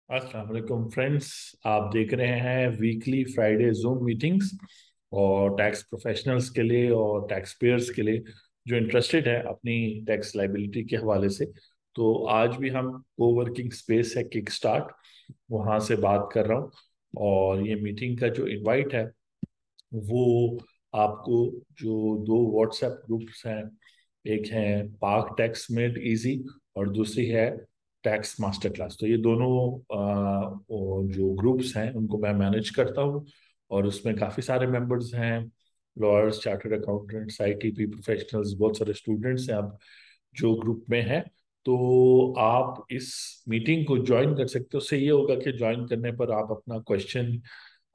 अस्सलाम वालेकुम फ्रेंड्स। आप देख रहे हैं वीकली फ्राइडे जूम मीटिंग्स और टैक्स प्रोफेशनल्स के लिए और टैक्स पेयर्स के लिए जो इंटरेस्टेड है अपनी टैक्स लाइबिलिटी के हवाले से। तो आज भी हम कोवर्किंग स्पेस है किक स्टार्ट, वहाँ से बात कर रहा हूँ। और ये मीटिंग का जो इनवाइट है वो आपको, जो दो व्हाट्सएप ग्रुप्स हैं, एक है पार्क टैक्स मेड इजी और दूसरी है टैक्स मास्टर क्लास, तो ये दोनों वो जो ग्रुप्स हैं उनको मैं मैनेज करता हूँ। और उसमें काफ़ी सारे मेंबर्स हैं, lawyers, chartered accountants, ITP professionals, बहुत सारे स्टूडेंट्स हैं अब जो ग्रुप में है। तो आप इस मीटिंग को ज्वाइन कर सकते हो। उससे ये होगा कि ज्वाइन करने पर आप अपना क्वेश्चन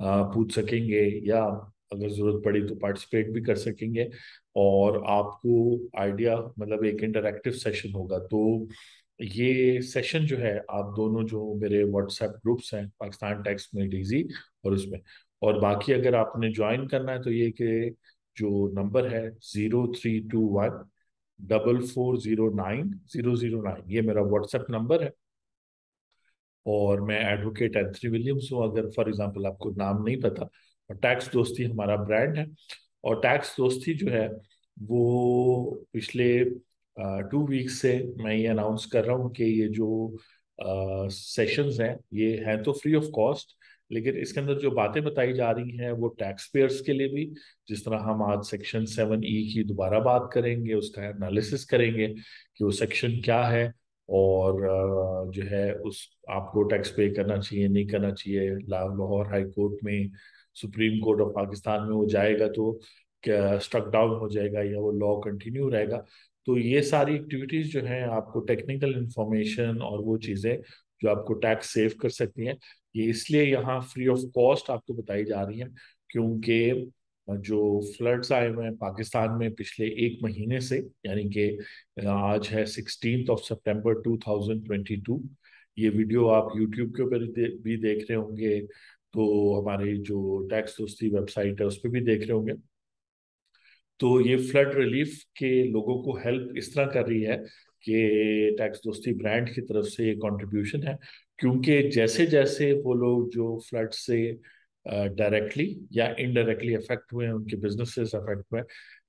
पूछ सकेंगे, या अगर जरूरत पड़ी तो पार्टिसिपेट भी कर सकेंगे। और आपको आइडिया, मतलब एक इंटरैक्टिव सेशन होगा। तो ये सेशन जो है, आप दोनों जो मेरे व्हाट्सएप ग्रुप्स हैं, पाकिस्तान टैक्स मेड इजी और उसमें, और बाकी अगर आपने ज्वाइन करना है तो ये कि जो नंबर है 0321 4409 009, ये मेरा व्हाट्सएप नंबर है। और मैं एडवोकेट एंथनी विलियम्स हूँ, अगर फॉर एग्जांपल आपको नाम नहीं पता। और टैक्स दोस्ती हमारा ब्रांड है। और टैक्स दोस्ती जो है वो पिछले 2 वीक से मैं ये अनाउंस कर रहा हूँ कि ये जो सेशंस हैं ये हैं तो फ्री ऑफ कॉस्ट, लेकिन इसके अंदर जो बातें बताई जा रही हैं वो टैक्स पेयर्स के लिए भी। जिस तरह हम आज सेक्शन 7E की दोबारा बात करेंगे, उसका एनालिसिस करेंगे कि वो सेक्शन क्या है, और जो है उस आपको टैक्स पे करना चाहिए नहीं करना चाहिए। लाहौर हाई कोर्ट में, सुप्रीम कोर्ट ऑफ पाकिस्तान में वो जाएगा तो क्या स्ट्रक डाउन हो जाएगा या वो लॉ कंटिन्यू रहेगा। तो ये सारी एक्टिविटीज जो हैं, आपको टेक्निकल इंफॉर्मेशन और वो चीज़ें जो आपको टैक्स सेव कर सकती हैं, ये इसलिए यहाँ फ्री ऑफ कॉस्ट आपको बताई जा रही हैं, क्योंकि जो फ्लड्स आए हुए हैं पाकिस्तान में पिछले 1 महीने से, यानी कि आज है 16 सितंबर 2022। ये वीडियो आप यूट्यूब के ऊपर भी देख रहे होंगे, तो हमारी जो टैक्स दोस्ती वेबसाइट है उस पर भी देख रहे होंगे। तो ये फ्लड रिलीफ के लोगों को हेल्प इस तरह कर रही है कि टैक्स दोस्ती ब्रांड की तरफ से ये कंट्रीब्यूशन है। क्योंकि जैसे जैसे वो लोग जो फ्लड से डायरेक्टली या इनडायरेक्टली अफेक्ट हुए हैं, उनके बिजनेसेस अफेक्ट हुए हैं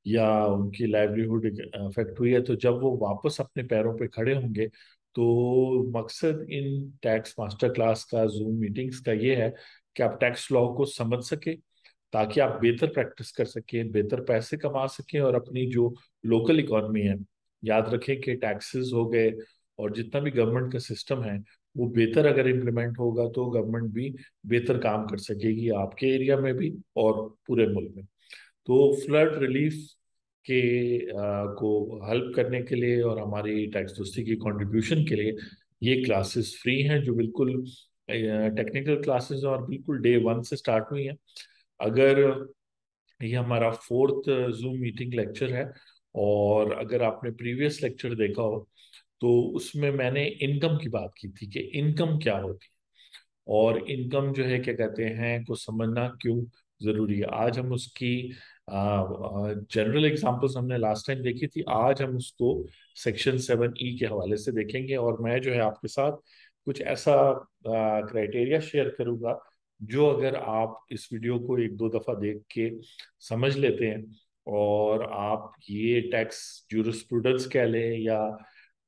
या उनकी लाइवलीहुड अफेक्ट हुई है, तो जब वो वापस अपने पैरों पे खड़े होंगे, तो मकसद इन टैक्स मास्टर क्लास का, जूम मीटिंग्स का, ये है कि आप टैक्स लॉ को समझ सके, ताकि आप बेहतर प्रैक्टिस कर सकें, बेहतर पैसे कमा सकें और अपनी जो लोकल इकॉनमी है, याद रखें कि टैक्सेस हो गए और जितना भी गवर्नमेंट का सिस्टम है वो बेहतर अगर इम्प्लीमेंट होगा तो गवर्नमेंट भी बेहतर काम कर सकेगी, आपके एरिया में भी और पूरे मुल्क में। तो फ्लड रिलीफ के को हेल्प करने के लिए और हमारी टैक्स दोस्ती की कंट्रीब्यूशन के लिए ये क्लासेस फ्री हैं, जो बिल्कुल टेक्निकल क्लासेस हैं और बिल्कुल डे 1 से स्टार्ट हुई हैं। अगर ये हमारा फोर्थ जूम मीटिंग लेक्चर है, और अगर आपने प्रीवियस लेक्चर देखा हो तो उसमें मैंने इनकम की बात की थी कि इनकम क्या होती है और इनकम जो है क्या कहते हैं को समझना क्यों जरूरी है। आज हम उसकी जनरल एग्जांपल्स हमने लास्ट टाइम देखी थी, आज हम उसको सेक्शन 7E के हवाले से देखेंगे। और मैं जो है आपके साथ कुछ ऐसा क्राइटेरिया शेयर करूंगा, जो अगर आप इस वीडियो को 1-2 दफा देख के समझ लेते हैं और आप ये टैक्स जूरिस्प्रूडेंस कह लें या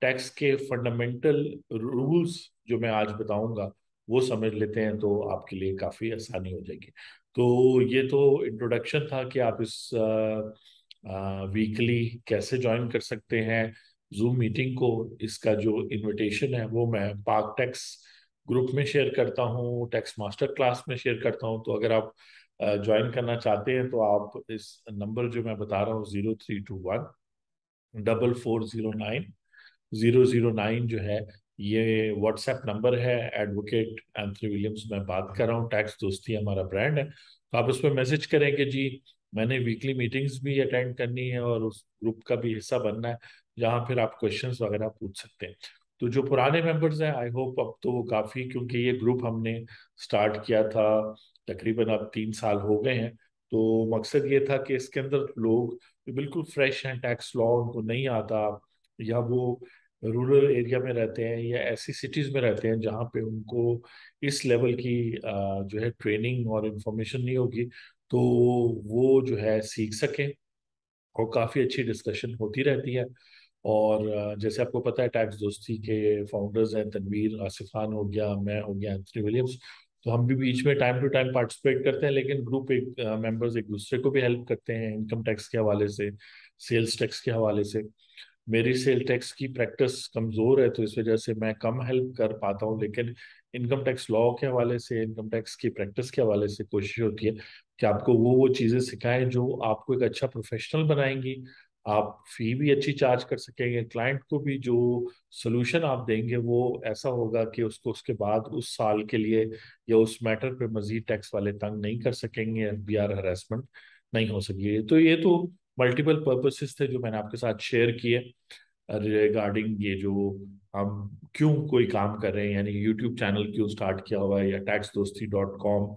टैक्स के फंडामेंटल रूल्स जो मैं आज बताऊंगा वो समझ लेते हैं, तो आपके लिए काफ़ी आसानी हो जाएगी। तो ये तो इंट्रोडक्शन था कि आप इस वीकली कैसे ज्वाइन कर सकते हैं जूम मीटिंग को। इसका जो इनविटेशन है वो मैं पार्क टैक्स ग्रुप में शेयर करता हूँ, टैक्स मास्टर क्लास में शेयर करता हूँ। तो अगर आप ज्वाइन करना चाहते हैं तो आप इस नंबर जो मैं बता रहा हूँ, 0321 4409 009 जो है, ये व्हाट्सएप नंबर है। एडवोकेट एंथनी विलियम्स मैं बात कर रहा हूँ, टैक्स दोस्ती हमारा ब्रांड है। तो आप उस पर मैसेज करेंगे जी मैंने वीकली मीटिंग्स भी अटेंड करनी है और उस ग्रुप का भी हिस्सा बनना है, जहाँ फिर आप क्वेश्चंस वगैरह पूछ सकते हैं। तो जो पुराने मेंबर्स हैं, आई होप अब तो वो काफ़ी, क्योंकि ये ग्रुप हमने स्टार्ट किया था तकरीबन अब 3 साल हो गए हैं। तो मकसद ये था कि इसके अंदर लोग जो बिल्कुल फ्रेश हैं, टैक्स लॉ उनको नहीं आता, या वो रूरल एरिया में रहते हैं या ऐसी सिटीज में रहते हैं जहाँ पे उनको इस लेवल की जो है ट्रेनिंग और इंफॉर्मेशन नहीं होगी, तो वो जो है सीख सकें। और काफ़ी अच्छी डिस्कशन होती रहती है। और जैसे आपको पता है टैक्स दोस्ती के फाउंडर्स हैं तनवीर, आसिफ खान हो गया, मैं हो गया, एंथनी विलियम्स। तो हम भी बीच में टाइम टू टाइम पार्टिसिपेट करते हैं, लेकिन ग्रुप एक मेंबर्स एक दूसरे को भी हेल्प करते हैं इनकम टैक्स के हवाले से, सेल्स टैक्स के हवाले से। मेरी सेल टैक्स की प्रैक्टिस कमजोर है तो इस वजह से मैं कम हेल्प कर पाता हूँ, लेकिन इनकम टैक्स लॉ के हवाले से, इनकम टैक्स की प्रैक्टिस के हवाले से कोशिश होती है कि आपको वो चीज़ें सिखाएं जो आपको एक अच्छा प्रोफेशनल बनाएंगी। आप फी भी अच्छी चार्ज कर सकेंगे, क्लाइंट को भी जो सोल्यूशन आप देंगे वो ऐसा होगा कि उसको उसके बाद उस साल के लिए या उस मैटर पे मजीद टैक्स वाले तंग नहीं कर सकेंगे, एफबीआर हरासमेंट नहीं हो सकेगी। तो ये तो मल्टीपल पर्पसेस थे जो मैंने आपके साथ शेयर किए रिगार्डिंग ये जो हम क्यों कोई काम कर रहे हैं, यानी यूट्यूब चैनल क्यों स्टार्ट किया हुआ है या taxdosti.com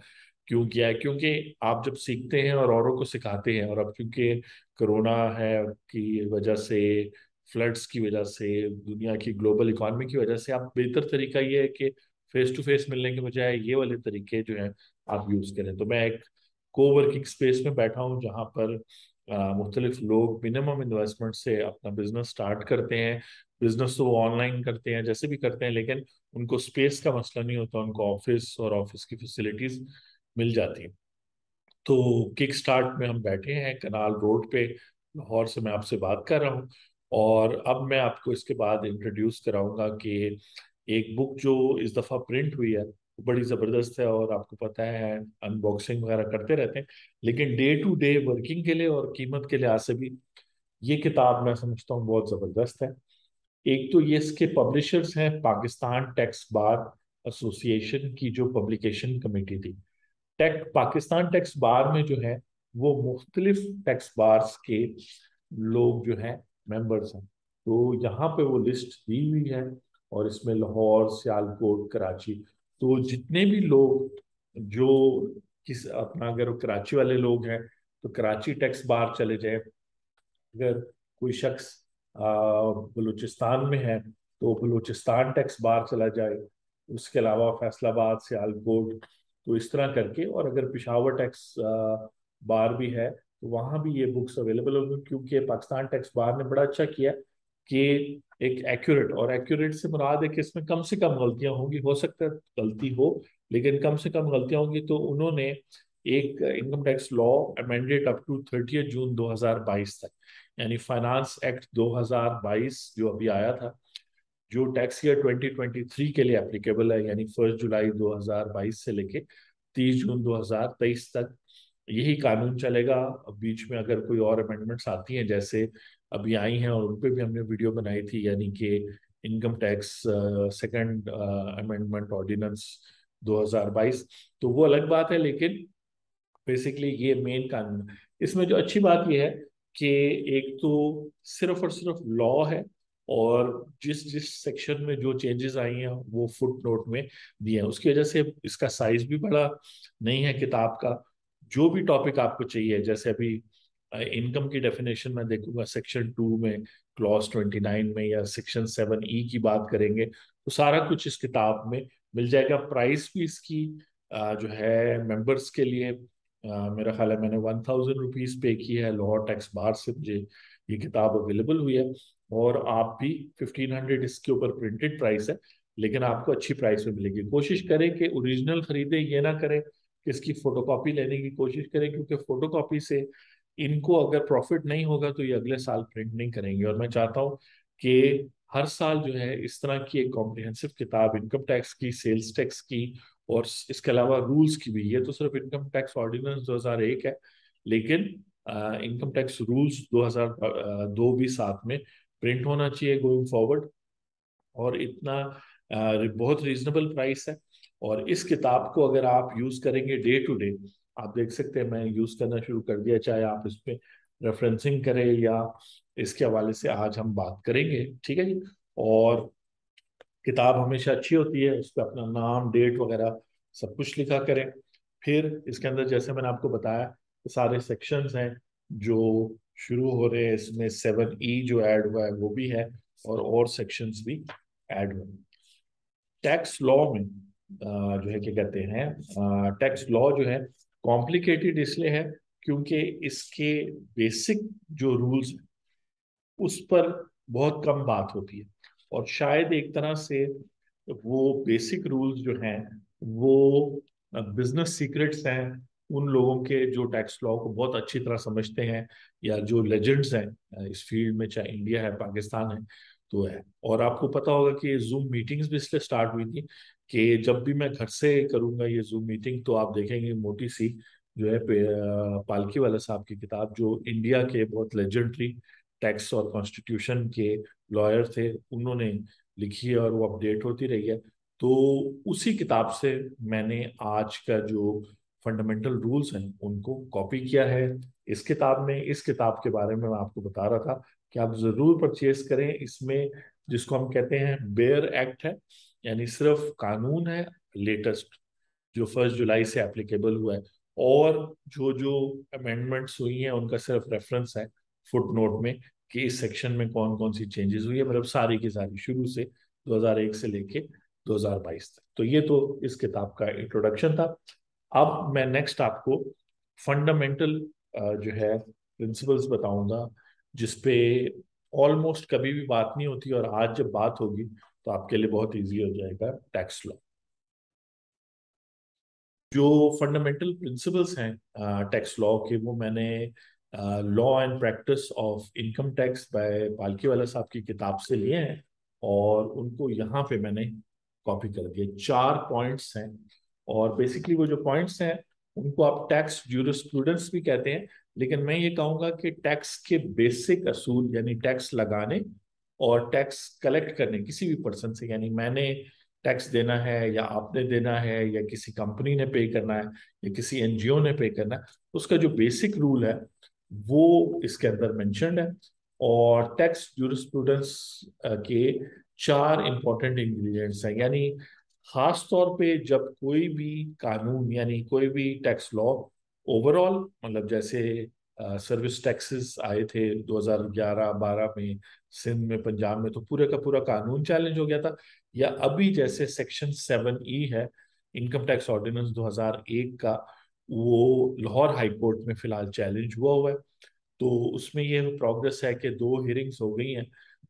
क्यों किया है। क्योंकि आप जब सीखते हैं और औरों को सिखाते हैं, और अब क्योंकि कोरोना है की वजह से, फ्लड्स की वजह से, दुनिया की ग्लोबल इकॉनमी की वजह से, आप बेहतर तरीका ये है कि फेस टू फेस मिलने के बजाय ये वाले तरीके जो हैं आप यूज करें। तो मैं एक कोवर्किंग स्पेस में बैठा हूँ जहाँ पर मुख्तलिफ लोग मिनिमम इन्वेस्टमेंट से अपना बिजनेस स्टार्ट करते हैं। बिजनेस तो वो ऑनलाइन करते हैं, जैसे भी करते हैं, लेकिन उनको स्पेस का मसला नहीं होता, उनको ऑफिस और ऑफिस की फैसिलिटीज मिल जाती हैं। तो किक स्टार्ट में हम बैठे हैं कनाल रोड पे, लाहौर से मैं आपसे बात कर रहा हूँ। और अब मैं आपको इसके बाद इंट्रोड्यूस कराऊंगा कि एक बुक जो इस दफ़ा प्रिंट हुई है वो बड़ी ज़बरदस्त है, और आपको पता है अनबॉक्सिंग वगैरह करते रहते हैं, लेकिन डे टू डे वर्किंग के लिए और कीमत के लिहाज से भी ये किताब मैं समझता हूँ बहुत ज़बरदस्त है। एक तो ये इसके पब्लिशर्स हैं पाकिस्तान टैक्स बार एसोसिएशन की जो पब्लिकेशन कमेटी थी। पाकिस्तान टैक्स बार में जो है वो मुख्तलिफ टैक्स बार्स के लोग जो हैं मेंबर्स हैं। तो यहाँ पे वो लिस्ट दी हुई है, और इसमें लाहौर, सियालकोट, कराची, तो जितने भी लोग जो किस अपना, अगर वो कराची वाले लोग हैं तो कराची टैक्स बार चले जाए, अगर कोई शख्स बलूचिस्तान में है तो बलूचिस्तान टैक्स बार चला जाए, उसके अलावा फैसलाबाद, सियालकोट, तो इस तरह करके। और अगर पिशावर टैक्स बार भी है तो वहाँ भी ये बुक्स अवेलेबल होंगी, क्योंकि पाकिस्तान टैक्स बार ने बड़ा अच्छा किया कि एक एक्यूरेट, और एक्यूरेट से मुराद है कि इसमें कम से कम गलतियां होंगी, हो सकता है गलती हो लेकिन कम से कम गलतियां होंगी। तो उन्होंने एक income tax law amended up to 30 June 2022 तक, यानी फाइनेंस एक्ट 2022 जो अभी आया था, जो टैक्स ईयर 2023 के लिए एप्लीकेबल है, यानी 1 जुलाई 2022 से लेके 30 जून 2023 तक यही कानून चलेगा। अब बीच में अगर कोई और अमेंडमेंट्स आती हैं जैसे अभी आई हैं, और उन पे भी हमने वीडियो बनाई थी, यानी कि income tax second amendment ordinance 2022, तो वो अलग बात है। लेकिन बेसिकली ये मेन कानून है। इसमें जो अच्छी बात ये है कि एक तो सिर्फ और सिर्फ लॉ है, और जिस जिस सेक्शन में जो चेंजेस आई हैं वो फुट नोट में दिए हैं, उसकी वजह से इसका साइज भी बड़ा नहीं है किताब का। जो भी टॉपिक आपको चाहिए, जैसे अभी इनकम की डेफिनेशन में देखूंगा सेक्शन 2 में, क्लॉज 29 में, या सेक्शन 7E की बात करेंगे, तो सारा कुछ इस किताब में मिल जाएगा। प्राइस भी इसकी जो है मेंबर्स के लिए मेरा ख्याल है मैंने 1000 रुपीज पे की है लाहौर टैक्स बार से, मुझे ये किताब अवेलेबल हुई है। और आप भी 1500 इसके ऊपर प्रिंटेड प्राइस है, लेकिन आपको अच्छी प्राइस में मिलेगी। कोशिश करें कि ओरिजिनल खरीदे, ये ना करें कि इसकी फोटोकॉपी लेने की कोशिश करें, क्योंकि फोटोकॉपी से इनको अगर प्रॉफिट नहीं होगा तो ये अगले साल प्रिंट नहीं करेंगे। और मैं चाहता हूँ कि हर साल जो है इस तरह की एक कॉम्प्रिहेंसिव किताब इनकम टैक्स की, सेल्स टैक्स की, और इसके अलावा रूल्स की भी, ये तो सिर्फ इनकम टैक्स ऑर्डिनेंस 2001 है, लेकिन इनकम टैक्स रूल्स 2002 भी साथ में प्रिंट होना चाहिए गोइंग फॉरवर्ड। और इतना बहुत रीजनेबल प्राइस है। और इस किताब को अगर आप यूज करेंगे डे टू डे, आप देख सकते हैं मैं यूज करना शुरू कर दिया, चाहे आप इस पे रेफरेंसिंग करें या इसके हवाले से आज हम बात करेंगे, ठीक है जी। और किताब हमेशा अच्छी होती है, उस पर अपना नाम, डेट वगैरह सब कुछ लिखा करें। फिर इसके अंदर जैसे मैंने आपको बताया कि सारे सेक्शंस हैं जो शुरू हो रहे हैं, इसमें 7E जो ऐड हुआ है वो भी है, और सेक्शंस भी ऐड हुए। टैक्स लॉ में जो है क्या कहते हैं, टैक्स लॉ जो है कॉम्प्लिकेटेड इसलिए है क्योंकि इसके बेसिक जो रूल्स उस पर बहुत कम बात होती है, और शायद एक तरह से वो बेसिक रूल्स जो हैं वो बिजनेस सीक्रेट्स हैं उन लोगों के जो टैक्स लॉ को बहुत अच्छी तरह समझते हैं, या जो लेजेंड्स हैं इस फील्ड में, चाहे इंडिया है पाकिस्तान है तो है। और आपको पता होगा कि जूम मीटिंग्स भी इसलिए स्टार्ट हुई थी कि जब भी मैं घर से करूंगा ये जूम मीटिंग तो आप देखेंगे मोटी सी जो है पालकी वाला साहब की किताब, जो इंडिया के बहुत लेजेंडरी टैक्स और कॉन्स्टिट्यूशन के लॉयर थे, उन्होंने लिखी है और वो अपडेट होती रही है। तो उसी किताब से मैंने आज का जो फंडामेंटल रूल्स हैं उनको कॉपी किया है इस किताब में। इस किताब के बारे में मैं आपको बता रहा था कि आप जरूर परचेज करें। इसमें जिसको हम कहते हैं बेयर एक्ट है, यानी सिर्फ कानून है लेटेस्ट जो 1 जुलाई से एप्लीकेबल हुआ है, और जो जो अमेंडमेंट्स हुई हैं उनका सिर्फ रेफरेंस है फुट नोट में कि इस सेक्शन में कौन कौन सी चेंजेस हुई है, मतलब सारी की सारी शुरू से 2001 से लेके 2022 तक। तो ये तो इस किताब का इंट्रोडक्शन था। अब मैं नेक्स्ट आपको फंडामेंटल जो है प्रिंसिपल्स बताऊंगा जिसपे ऑलमोस्ट कभी भी बात नहीं होती, और आज जब बात होगी तो आपके लिए बहुत इजी हो जाएगा टैक्स लॉ। जो फंडामेंटल प्रिंसिपल्स हैं टैक्स लॉ के, वो मैंने law and practice of income tax bye Palkhivala साहब की किताब से लिए हैं, और उनको यहाँ पे मैंने कॉपी कर दिया। 4 पॉइंट्स हैं, और बेसिकली वो जो पॉइंट्स हैं उनको आप टैक्स ज्यूरिस्प्रूडेंस भी कहते हैं, लेकिन मैं ये कहूँगा कि टैक्स के बेसिक असूल, यानी टैक्स लगाने और टैक्स कलेक्ट करने किसी भी पर्सन से, यानी मैंने टैक्स देना है या आपने देना है या किसी कंपनी ने पे करना है या किसी एनजीओ ने पे करना है, उसका जो बेसिक रूल है वो इसके अंदर मेंशन्ड है। और टैक्स ज्यूरिस्प्रूडेंस के 4 इंपॉर्टेंट इंग्रेडिएंट्स हैं, यानी खास तौर पे जब कोई भी कानून यानी कोई भी टैक्स लॉ ओवरऑल, मतलब जैसे सर्विस टैक्सेस आए थे 2011-12 में सिंध में पंजाब में, तो पूरे का पूरा कानून चैलेंज हो गया था। या अभी जैसे सेक्शन 7E है इनकम टैक्स ऑर्डिनेंस 2001 का, वो लाहौर हाई कोर्ट में फिलहाल चैलेंज हुआ है। तो उसमें ये प्रोग्रेस है कि 2 हियरिंग्स हो गई हैं।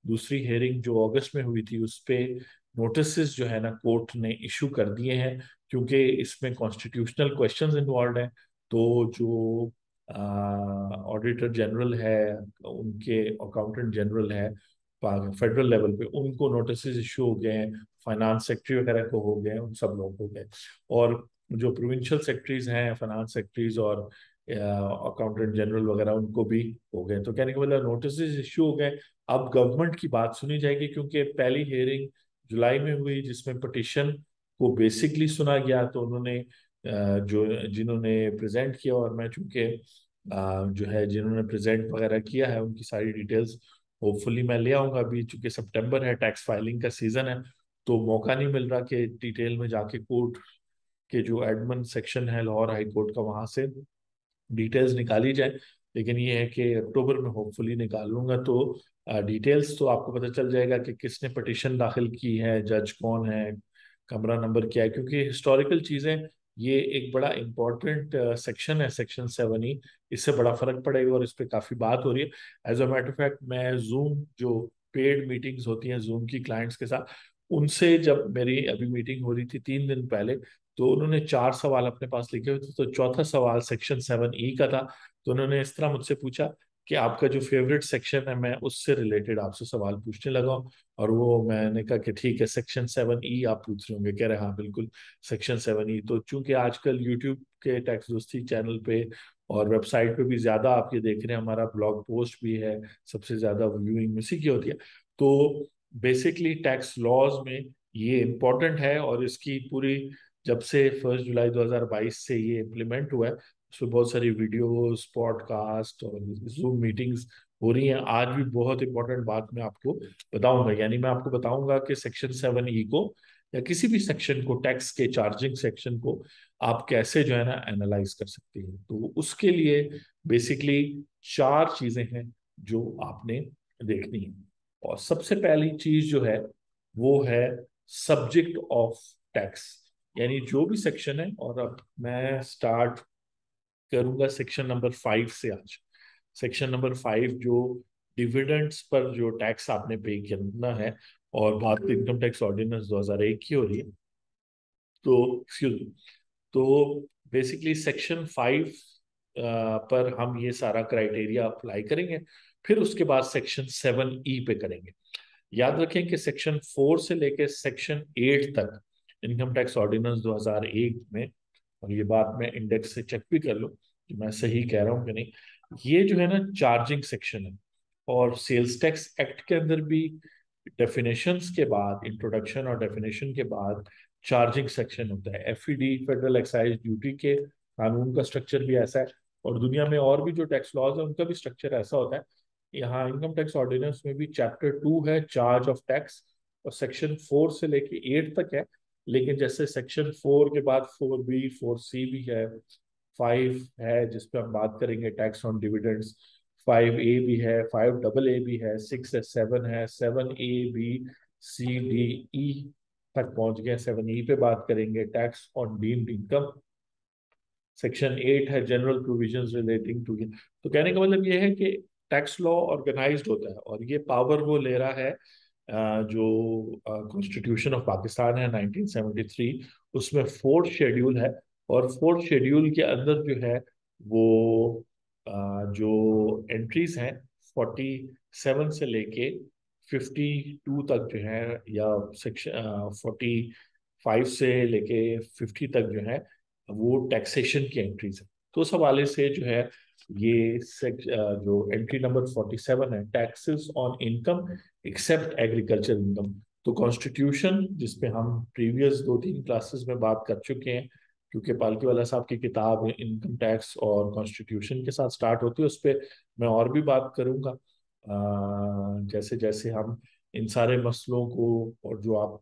दूसरी हियरिंग जो अगस्त में हुई थी उस पे नोटिस जो है ना कोर्ट ने इशू कर दिए हैं, क्योंकि इसमें कॉन्स्टिट्यूशनल क्वेश्चंस इन्वॉल्व हैं। तो जो ऑडिटर जनरल है, उनके अकाउंटेंट जनरल है फेडरल लेवल पे, उनको नोटिस इशू हो गए हैं, फाइनेंस सेक्रेटरी वगैरह को हो गए हैं, उन सब लोगों को हो गए। और जो प्रोविंशियल सेक्रेटरीज हैं, फाइनेंस सेक्रेटरीज और अकाउंटेंट जनरल वगैरह, उनको भी हो गए। तो कहने का मतलब नोटिस इशू हो गए। अब गवर्नमेंट की बात सुनी जाएगी, क्योंकि पहली हियरिंग जुलाई में हुई जिसमें पटिशन को बेसिकली सुना गया। तो उन्होंने जो जिन्होंने प्रेजेंट किया, और मैं चूंकि जो है जिन्होंने प्रेजेंट वगैरह किया है उनकी सारी डिटेल्स होपफुली मैं ले आऊंगा। अभी चूंकि सितंबर है, टैक्स फाइलिंग का सीजन है, तो मौका नहीं मिल रहा कि डिटेल में जाके कोर्ट के जो एडमन सेक्शन है लाहौर हाई कोर्ट का, वहां से डिटेल्स निकाली जाए। लेकिन ये है कि अक्टूबर में होपफुली निकाल लूंगा, तो डिटेल्स तो आपको पता चल जाएगा कि किसने पटिशन दाखिल की है, जज कौन है, कमरा नंबर क्या है, क्योंकि हिस्टोरिकल चीजें ये एक बड़ा इंपॉर्टेंट सेक्शन है, सेक्शन 7E। इससे बड़ा फर्क पड़ेगा और इस पे काफी बात हो रही है। एज अ मैटर फैक्ट, मैं जूम जो पेड मीटिंग्स होती हैं जूम की क्लाइंट्स के साथ, उनसे जब मेरी अभी मीटिंग हो रही थी 3 दिन पहले, तो उन्होंने 4 सवाल अपने पास लिखे हुए थे। तो चौथा सवाल सेक्शन 7E का था। तो उन्होंने इस तरह मुझसे पूछा कि आपका जो फेवरेट सेक्शन है, मैं उससे रिलेटेड आपसे सवाल पूछने लगा हूं। और वो मैंने कहा कि ठीक है, सेक्शन 7E आप पूछ रहे होंगे। कह रहे हाँ बिल्कुल, सेक्शन 7E। तो चूंकि आजकल यूट्यूब के टैक्स दोस्ती चैनल पे और वेबसाइट पे भी ज्यादा आप ये देख रहे हैं, हमारा ब्लॉग पोस्ट भी है, सबसे ज्यादा व्यूइंग इसी की होती है। तो बेसिकली टैक्स लॉज में ये इम्पोर्टेंट है, और इसकी पूरी जब से 1 जुलाई 2022 से ये इम्प्लीमेंट हुआ है, उसमें बहुत सारी वीडियोस, पॉडकास्ट और जूम मीटिंग्स हो रही हैं। आज भी बहुत इंपॉर्टेंट बात मैं आपको बताऊंगा, यानी मैं आपको बताऊंगा कि सेक्शन 7E को या किसी भी सेक्शन को, टैक्स के चार्जिंग सेक्शन को आप कैसे जो है ना एनालाइज कर सकते हैं। तो उसके लिए बेसिकली 4 चीजें हैं जो आपने देखनी है। और सबसे पहली चीज जो है वो है सब्जेक्ट ऑफ टैक्स, यानी जो भी सेक्शन है। और अब मैं स्टार्ट करूंगा सेक्शन नंबर 5 से आज। सेक्शन नंबर 5 जो डिविडेंड्स पर जो टैक्स आपने पे करना है, और भारतीय इनकम टैक्स ऑर्डिनेंस 2001 की हो रही है। तो excuse me, तो बेसिकली सेक्शन 5 पर हम ये सारा क्राइटेरिया अप्लाई करेंगे। फिर उसके बाद सेक्शन 7E पे करेंगे। याद रखें कि सेक्शन 4 से लेकर सेक्शन 8 तक इनकम टैक्स ऑर्डिनेंस 2001 में, और ये बात मैं इंडेक्स से चेक भी कर लूं कि मैं सही कह रहा हूं कि नहीं, ये जो है ना चार्जिंग सेक्शन है। और सेल्स टैक्स एक्ट के अंदर भी डेफिनेशंस के बाद, इंट्रोडक्शन और डेफिनेशन के बाद चार्जिंग सेक्शन होता है। एफईडी, फेडरल एक्साइज ड्यूटी के कानून का स्ट्रक्चर भी ऐसा है, और दुनिया में और भी जो टैक्स लॉज है उनका भी स्ट्रक्चर ऐसा होता है। यहाँ इनकम टैक्स ऑर्डिनेंस में भी चैप्टर 2 है चार्ज ऑफ टैक्स, और सेक्शन 4 से लेके 8 तक है। लेकिन जैसे सेक्शन 4 के बाद 4B 4C भी है, 5 है जिसपे हम बात करेंगे टैक्स ऑन डिविडेंड्स, 5A भी है, 5AA भी है, 6 है, 7 है, 7A B C D E तक पहुंच गए। 7E पे बात करेंगे tax on deemed income. Section 8 है जनरल प्रोविजंस रिलेटिंग टू। तो कहने का मतलब ये है कि टैक्स लॉ ऑर्गेनाइज्ड होता है, और ये पावर वो ले रहा है जो कॉन्स्टिट्यूशन ऑफ पाकिस्तान है 1973, उसमें फोर्थ शेड्यूल है। और फोर्थ शेड्यूल के अंदर जो है वो जो एंट्रीज हैं 47 से लेके 52 तक जो है, या सेक्शन 45 से लेके 50 तक जो है, वो टैक्सेशन की एंट्रीज है। तो उस हवाले से जो है ये जो एंट्री नंबर 47 है, taxes on income except agriculture income. तो कॉन्स्टिट्यूशन जिसपे हम प्रीवियस 2-3 क्लासेस में बात कर चुके हैं, क्योंकि पालकी वाला साहब की किताब इनकम टैक्स और कॉन्स्टिट्यूशन के साथ स्टार्ट होती है, उस पर मैं और भी बात करूंगा जैसे जैसे हम इन सारे मसलों को, और जो आप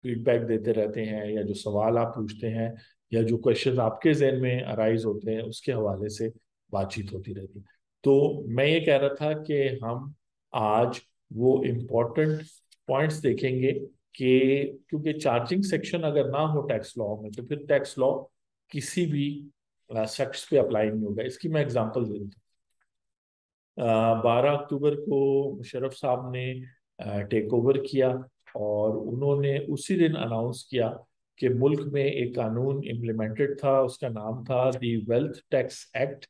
फीडबैक देते रहते हैं, या जो सवाल आप पूछते हैं, या जो क्वेश्चन आपके जहन में अराइज होते हैं, उसके हवाले से बातचीत होती रहती है। तो मैं ये कह रहा था कि हम आज वो इम्पोर्टेंट पॉइंट्स देखेंगे कि क्योंकि चार्जिंग सेक्शन अगर ना हो टैक्स लॉ में, तो फिर टैक्स लॉ किसी भी शख्स पे अप्लाई नहीं होगा। इसकी मैं एग्जांपल दे देता हूँ। 12 अक्टूबर को मुशर्रफ साहब ने टेक ओवर किया, और उन्होंने उसी दिन अनाउंस किया कि मुल्क में एक कानून इम्प्लीमेंटेड था, उसका नाम था दी वेल्थ टैक्स एक्ट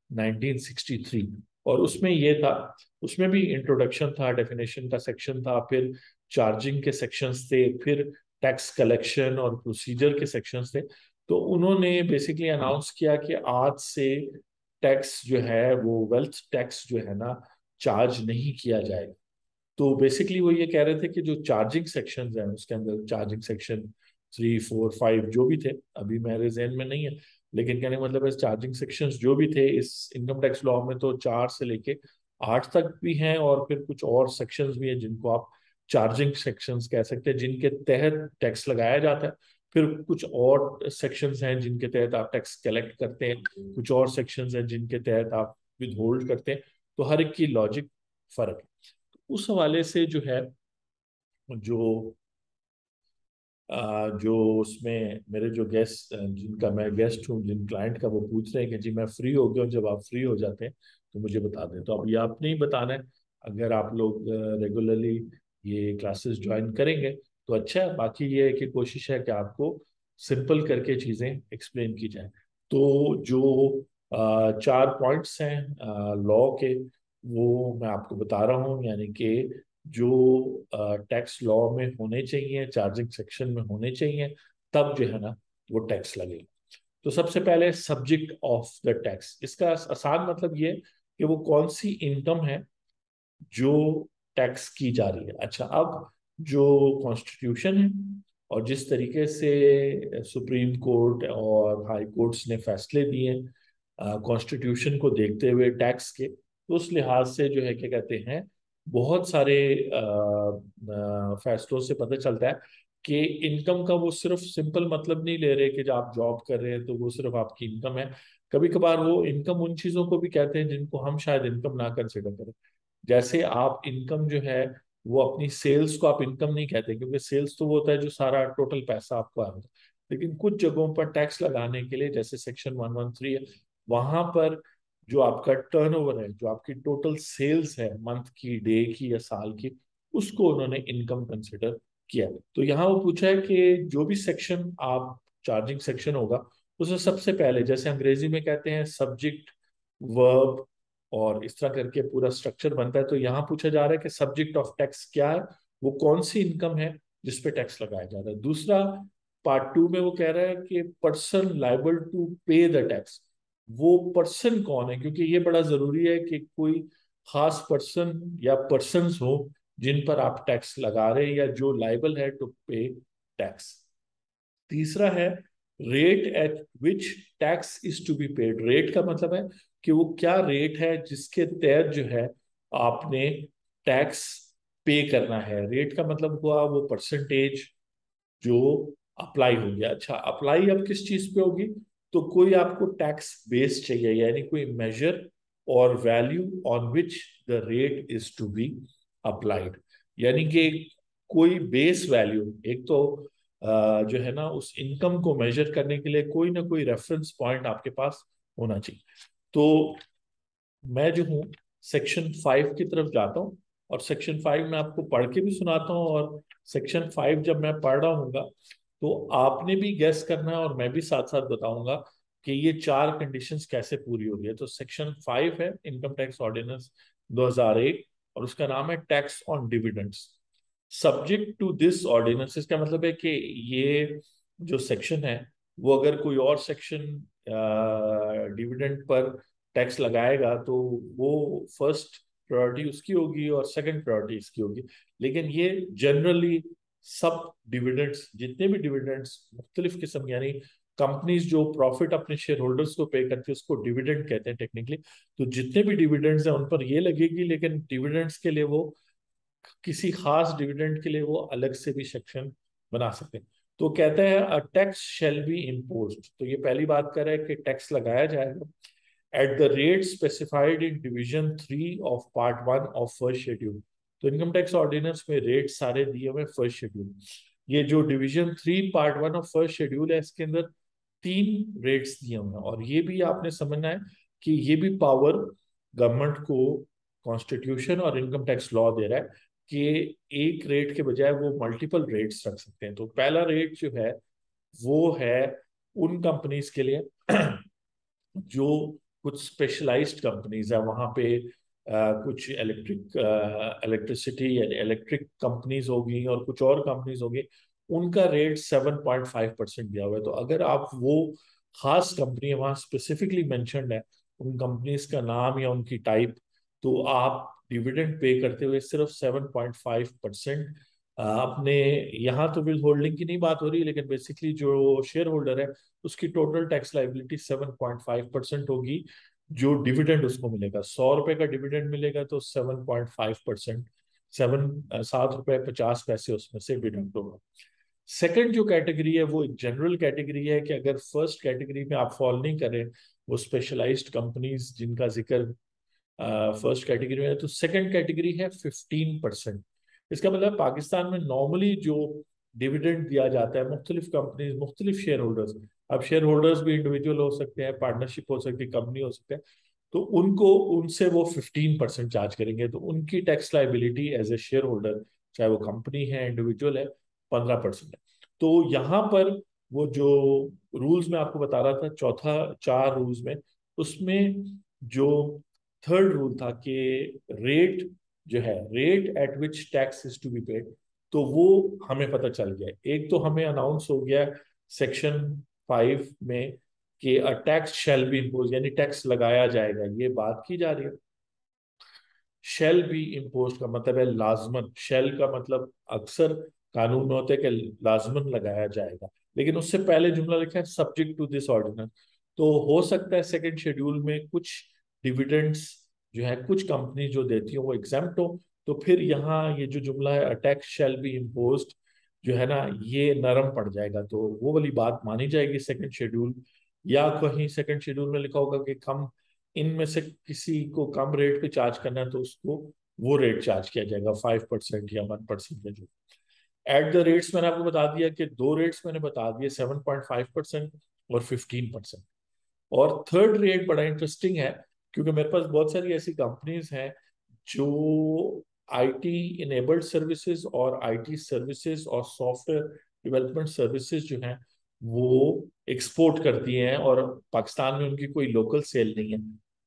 1963। और उसमें ये था, उसमें भी इंट्रोडक्शन था, डेफिनेशन का सेक्शन था, फिर चार्जिंग के सेक्शंस थे, फिर टैक्स कलेक्शन और प्रोसीजर के सेक्शंस थे। तो उन्होंने बेसिकली अनाउंस किया कि आज से टैक्स जो है वो वेल्थ टैक्स जो है ना चार्ज नहीं किया जाएगा। तो बेसिकली वो ये कह रहे थे कि जो चार्जिंग सेक्शन हैं उसके अंदर, चार्जिंग सेक्शन 3, 4, 5 जो भी थे, अभी मेरे जहन में नहीं है, लेकिन कहने का मतलब है चार्जिंग सेक्शंस जो भी थे इस इनकम टैक्स लॉ में, तो 4 से लेके 8 तक भी हैं, और फिर कुछ और सेक्शंस भी हैं जिनको आप चार्जिंग सेक्शंस कह सकते हैं, जिनके तहत टैक्स लगाया जाता है। फिर कुछ और सेक्शंस हैं जिनके तहत आप टैक्स कलेक्ट करते हैं, कुछ और सेक्शंस हैं जिनके तहत आप विद होल्ड करते हैं। तो हर एक की लॉजिक फर्क है। उस हवाले से जो है, जो जो उसमें मेरे जो गेस्ट, जिनका मैं गेस्ट हूँ, जिन क्लाइंट का, वो पूछ रहे हैं कि जी मैं फ्री हो गया हूँ, जब आप फ्री हो जाते हैं तो मुझे बता दें। तो अब ये आपने ही बताना है। अगर आप लोग रेगुलरली ये क्लासेस ज्वाइन करेंगे तो अच्छा है, बाकी ये है कि कोशिश है कि आपको सिंपल करके चीज़ें एक्सप्लेन की जाए। तो जो 4 पॉइंट्स हैं लॉ के, वो मैं आपको बता रहा हूँ, यानी कि जो टैक्स लॉ में होने चाहिए, चार्जिंग सेक्शन में होने चाहिए, तब जो है ना वो टैक्स लगेगा। तो सबसे पहले सब्जेक्ट ऑफ द टैक्स, इसका आसान मतलब ये है कि वो कौन सी इनकम है जो टैक्स की जा रही है। अच्छा, अब जो कॉन्स्टिट्यूशन है और जिस तरीके से सुप्रीम कोर्ट और हाई कोर्ट्स ने फैसले दिए कॉन्स्टिट्यूशन को देखते हुए टैक्स के, तो उस लिहाज से जो है क्या कहते हैं, बहुत सारे फैसलों से पता चलता है कि इनकम का वो सिर्फ सिंपल मतलब नहीं ले रहे कि जब आप जॉब कर रहे हैं तो वो सिर्फ आपकी इनकम है। कभी कभार वो इनकम उन चीजों को भी कहते हैं जिनको हम शायद इनकम ना कंसिडर करें। जैसे आप इनकम जो है वो अपनी सेल्स को आप इनकम नहीं कहते, क्योंकि सेल्स तो वो होता है जो सारा टोटल पैसा आपको आता है। लेकिन कुछ जगहों पर टैक्स लगाने के लिए, जैसे सेक्शन 113 है, वहां पर जो आपका टर्नओवर है, जो आपकी टोटल सेल्स है मंथ की, डे की या साल की, उसको उन्होंने इनकम कंसिडर किया है। तो यहाँ वो पूछा है कि जो भी सेक्शन आप चार्जिंग सेक्शन होगा, उसमें सबसे पहले, जैसे अंग्रेजी में कहते हैं सब्जेक्ट, वर्ब, और इस तरह करके पूरा स्ट्रक्चर बनता है। तो यहाँ पूछा जा रहा है कि सब्जेक्ट ऑफ टैक्स क्या है, वो कौन सी इनकम है जिस पे टैक्स लगाया जा रहा है। दूसरा, पार्ट टू में वो कह रहा है कि पर्सन लाइबल टू पे द टैक्स, वो पर्सन कौन है, क्योंकि ये बड़ा जरूरी है कि कोई खास पर्सन या पर्सन्स हो जिन पर आप टैक्स लगा रहे हैं या जो लाइबल है टू पे टैक्स। तीसरा है rate at which tax is to be paid. Rate का मतलब है कि वो क्या रेट है जिसके तहत जो है आपने टैक्स पे करना है। रेट का मतलब हुआ वो परसेंटेज जो अप्लाई हो गया। अच्छा, अप्लाई अब किस चीज पे होगी, तो कोई आपको टैक्स बेस चाहिए, यानी कोई measure or value on which the rate is to be applied. यानी कि कोई बेस वैल्यू, एक तो जो है ना उस इनकम को मेजर करने के लिए कोई ना कोई रेफरेंस पॉइंट आपके पास होना चाहिए। तो मैं जो हूँ सेक्शन 5 की तरफ जाता हूँ, और सेक्शन 5 में आपको पढ़ के भी सुनाता हूँ। और सेक्शन 5 जब मैं पढ़ रहा हूँ तो आपने भी गैस करना है और मैं भी साथ साथ बताऊंगा कि ये चार कंडीशंस कैसे पूरी हो रही है। तो सेक्शन 5 है इनकम टैक्स ऑर्डिनेंस 2001, और उसका नाम है tax on dividends. Subject to this ordinance, इसका मतलब है कि ये जो सेक्शन है, वो अगर कोई और सेक्शन डिविडेंड पर टैक्स लगाएगा तो वो फर्स्ट प्रायोरिटी उसकी होगी और सेकंड प्रायोरिटी इसकी होगी। लेकिन ये जनरली सब डिविडेंड्स, जितने भी डिविडेंड्स मुख्तलिफ किस्म, यानी कंपनीज जो प्रॉफिट अपने शेयर होल्डर्स को पे करती है उसको डिविडेंड कहते हैं टेक्निकली। तो जितने भी डिविडेंड्स हैं उन पर ये लगेगी, लेकिन डिविडेंड्स के लिए वो किसी खास डिविडेंड के लिए वो अलग से भी सेक्शन बना सकते हैं। तो कहते हैं a tax shall be imposed, तो ये पहली बात कर रहा है कि टैक्स लगाया जाएगा eight the rate specified in division 3 of part 1 of first schedule. तो इनकम टैक्स ऑर्डिनेंस में रेट सारे दिए हुए फर्स्ट शेड्यूल। ये जो division 3 part 1 of first schedule है, इसके अंदर 3 रेट्स दिए हुए हैं। और ये भी आपने समझना है कि ये भी पावर गवर्नमेंट को कॉन्स्टिट्यूशन और इनकम टैक्स लॉ दे रहा है कि एक रेट के बजाय वो मल्टीपल रेट्स रख सकते हैं। तो पहला रेट जो है वो है उन कंपनीज के लिए जो कुछ स्पेशलाइज्ड कंपनीज है, वहां पे कुछ इलेक्ट्रिसिटी या इलेक्ट्रिक कंपनीज होगी और कुछ और कंपनीज होगी, उनका रेट 7.5% दिया हुआ है। तो अगर आप वो खास कंपनी, वहां स्पेसिफिकली मेंशन्ड है उन कंपनीज का नाम या उनकी टाइप, तो आप डिविडेंड पे करते हुए सिर्फ 7.5% अपने, यहाँ तो विद होल्डिंग की नहीं बात हो रही, लेकिन बेसिकली जो शेयर होल्डर है उसकी टोटल टैक्स लाइबिलिटी 7.5% होगी। जो डिविडेंड उसको मिलेगा, 100 रुपए का डिविडेंड मिलेगा तो 7.5%, 7 7 रुपए 50 पैसे उसमें से डिडक्ट होगा। सेकंड जो कैटेगरी है वो एक जनरल कैटेगरी है कि अगर फर्स्ट कैटेगरी में आप फॉल नहीं करें, वो स्पेशलाइज्ड कंपनीज जिनका जिक्र फर्स्ट कैटेगरी में है, तो सेकंड कैटेगरी है 15%। इसका मतलब पाकिस्तान में नॉर्मली जो डिविडेंड दिया जाता है मुख्तलिफ कंपनीज, मुख्तलिफ शेयर होल्डर्स, अब शेयर होल्डर्स भी इंडिविजुअल हो सकते हैं, पार्टनरशिप हो सकती है, कंपनी हो सकते हैं, तो उनको, उनसे वो 15% चार्ज करेंगे। तो उनकी tax liability as a share holder, चाहे वो कंपनी है इंडिविजुअल है, 15% है। तो यहाँ पर वो जो रूल्स मैं आपको बता रहा था, चौथा 4 रूल्स में, उसमें जो थर्ड रूल था कि रेट जो है, rate at which tax is to be paid, तो वो हमें पता चल गया। एक तो हमें अनाउंस हो गया सेक्शन 5 में कि a tax shall be impose, यानी टैक्स लगाया जाएगा, ये बात की जा रही है। शैल बी इम्पोज का मतलब है लाजमन, शैल का मतलब अक्सर कानून में होता है कि लाजमन लगाया जाएगा, लेकिन उससे पहले जुमला लिखा है सब्जेक्ट टू दिस ऑर्डिनेंस। तो हो सकता है सेकंड शेड्यूल में कुछ डिविडेंड्स जो है कुछ कंपनी जो देती हो वो एग्जाम्प्ट हो, तो फिर यहाँ ये जो जुमला है टैक्स शैल बी इम्पोज्ड जो है ना, ये नरम पड़ जाएगा, तो वो वाली बात मानी जाएगी सेकंड शेड्यूल। या कहीं सेकंड शेड्यूल में लिखा होगा कि कम, इनमें से किसी को कम रेट पे चार्ज करना है तो उसको वो रेट चार्ज किया जाएगा, 5% या 1% का जो। एट द रेट्स मैंने आपको बता दिया कि दो रेट्स मैंने बता दिए, 7.5% और 15%। और थर्ड रेट बड़ा इंटरेस्टिंग है, क्योंकि मेरे पास बहुत सारी ऐसी कंपनीज हैं जो आईटी इनेबल्ड सर्विसेज और आईटी सर्विसेज और सॉफ्टवेयर डेवलपमेंट सर्विसेज जो हैं वो एक्सपोर्ट करती हैं, और पाकिस्तान में उनकी कोई लोकल सेल नहीं है।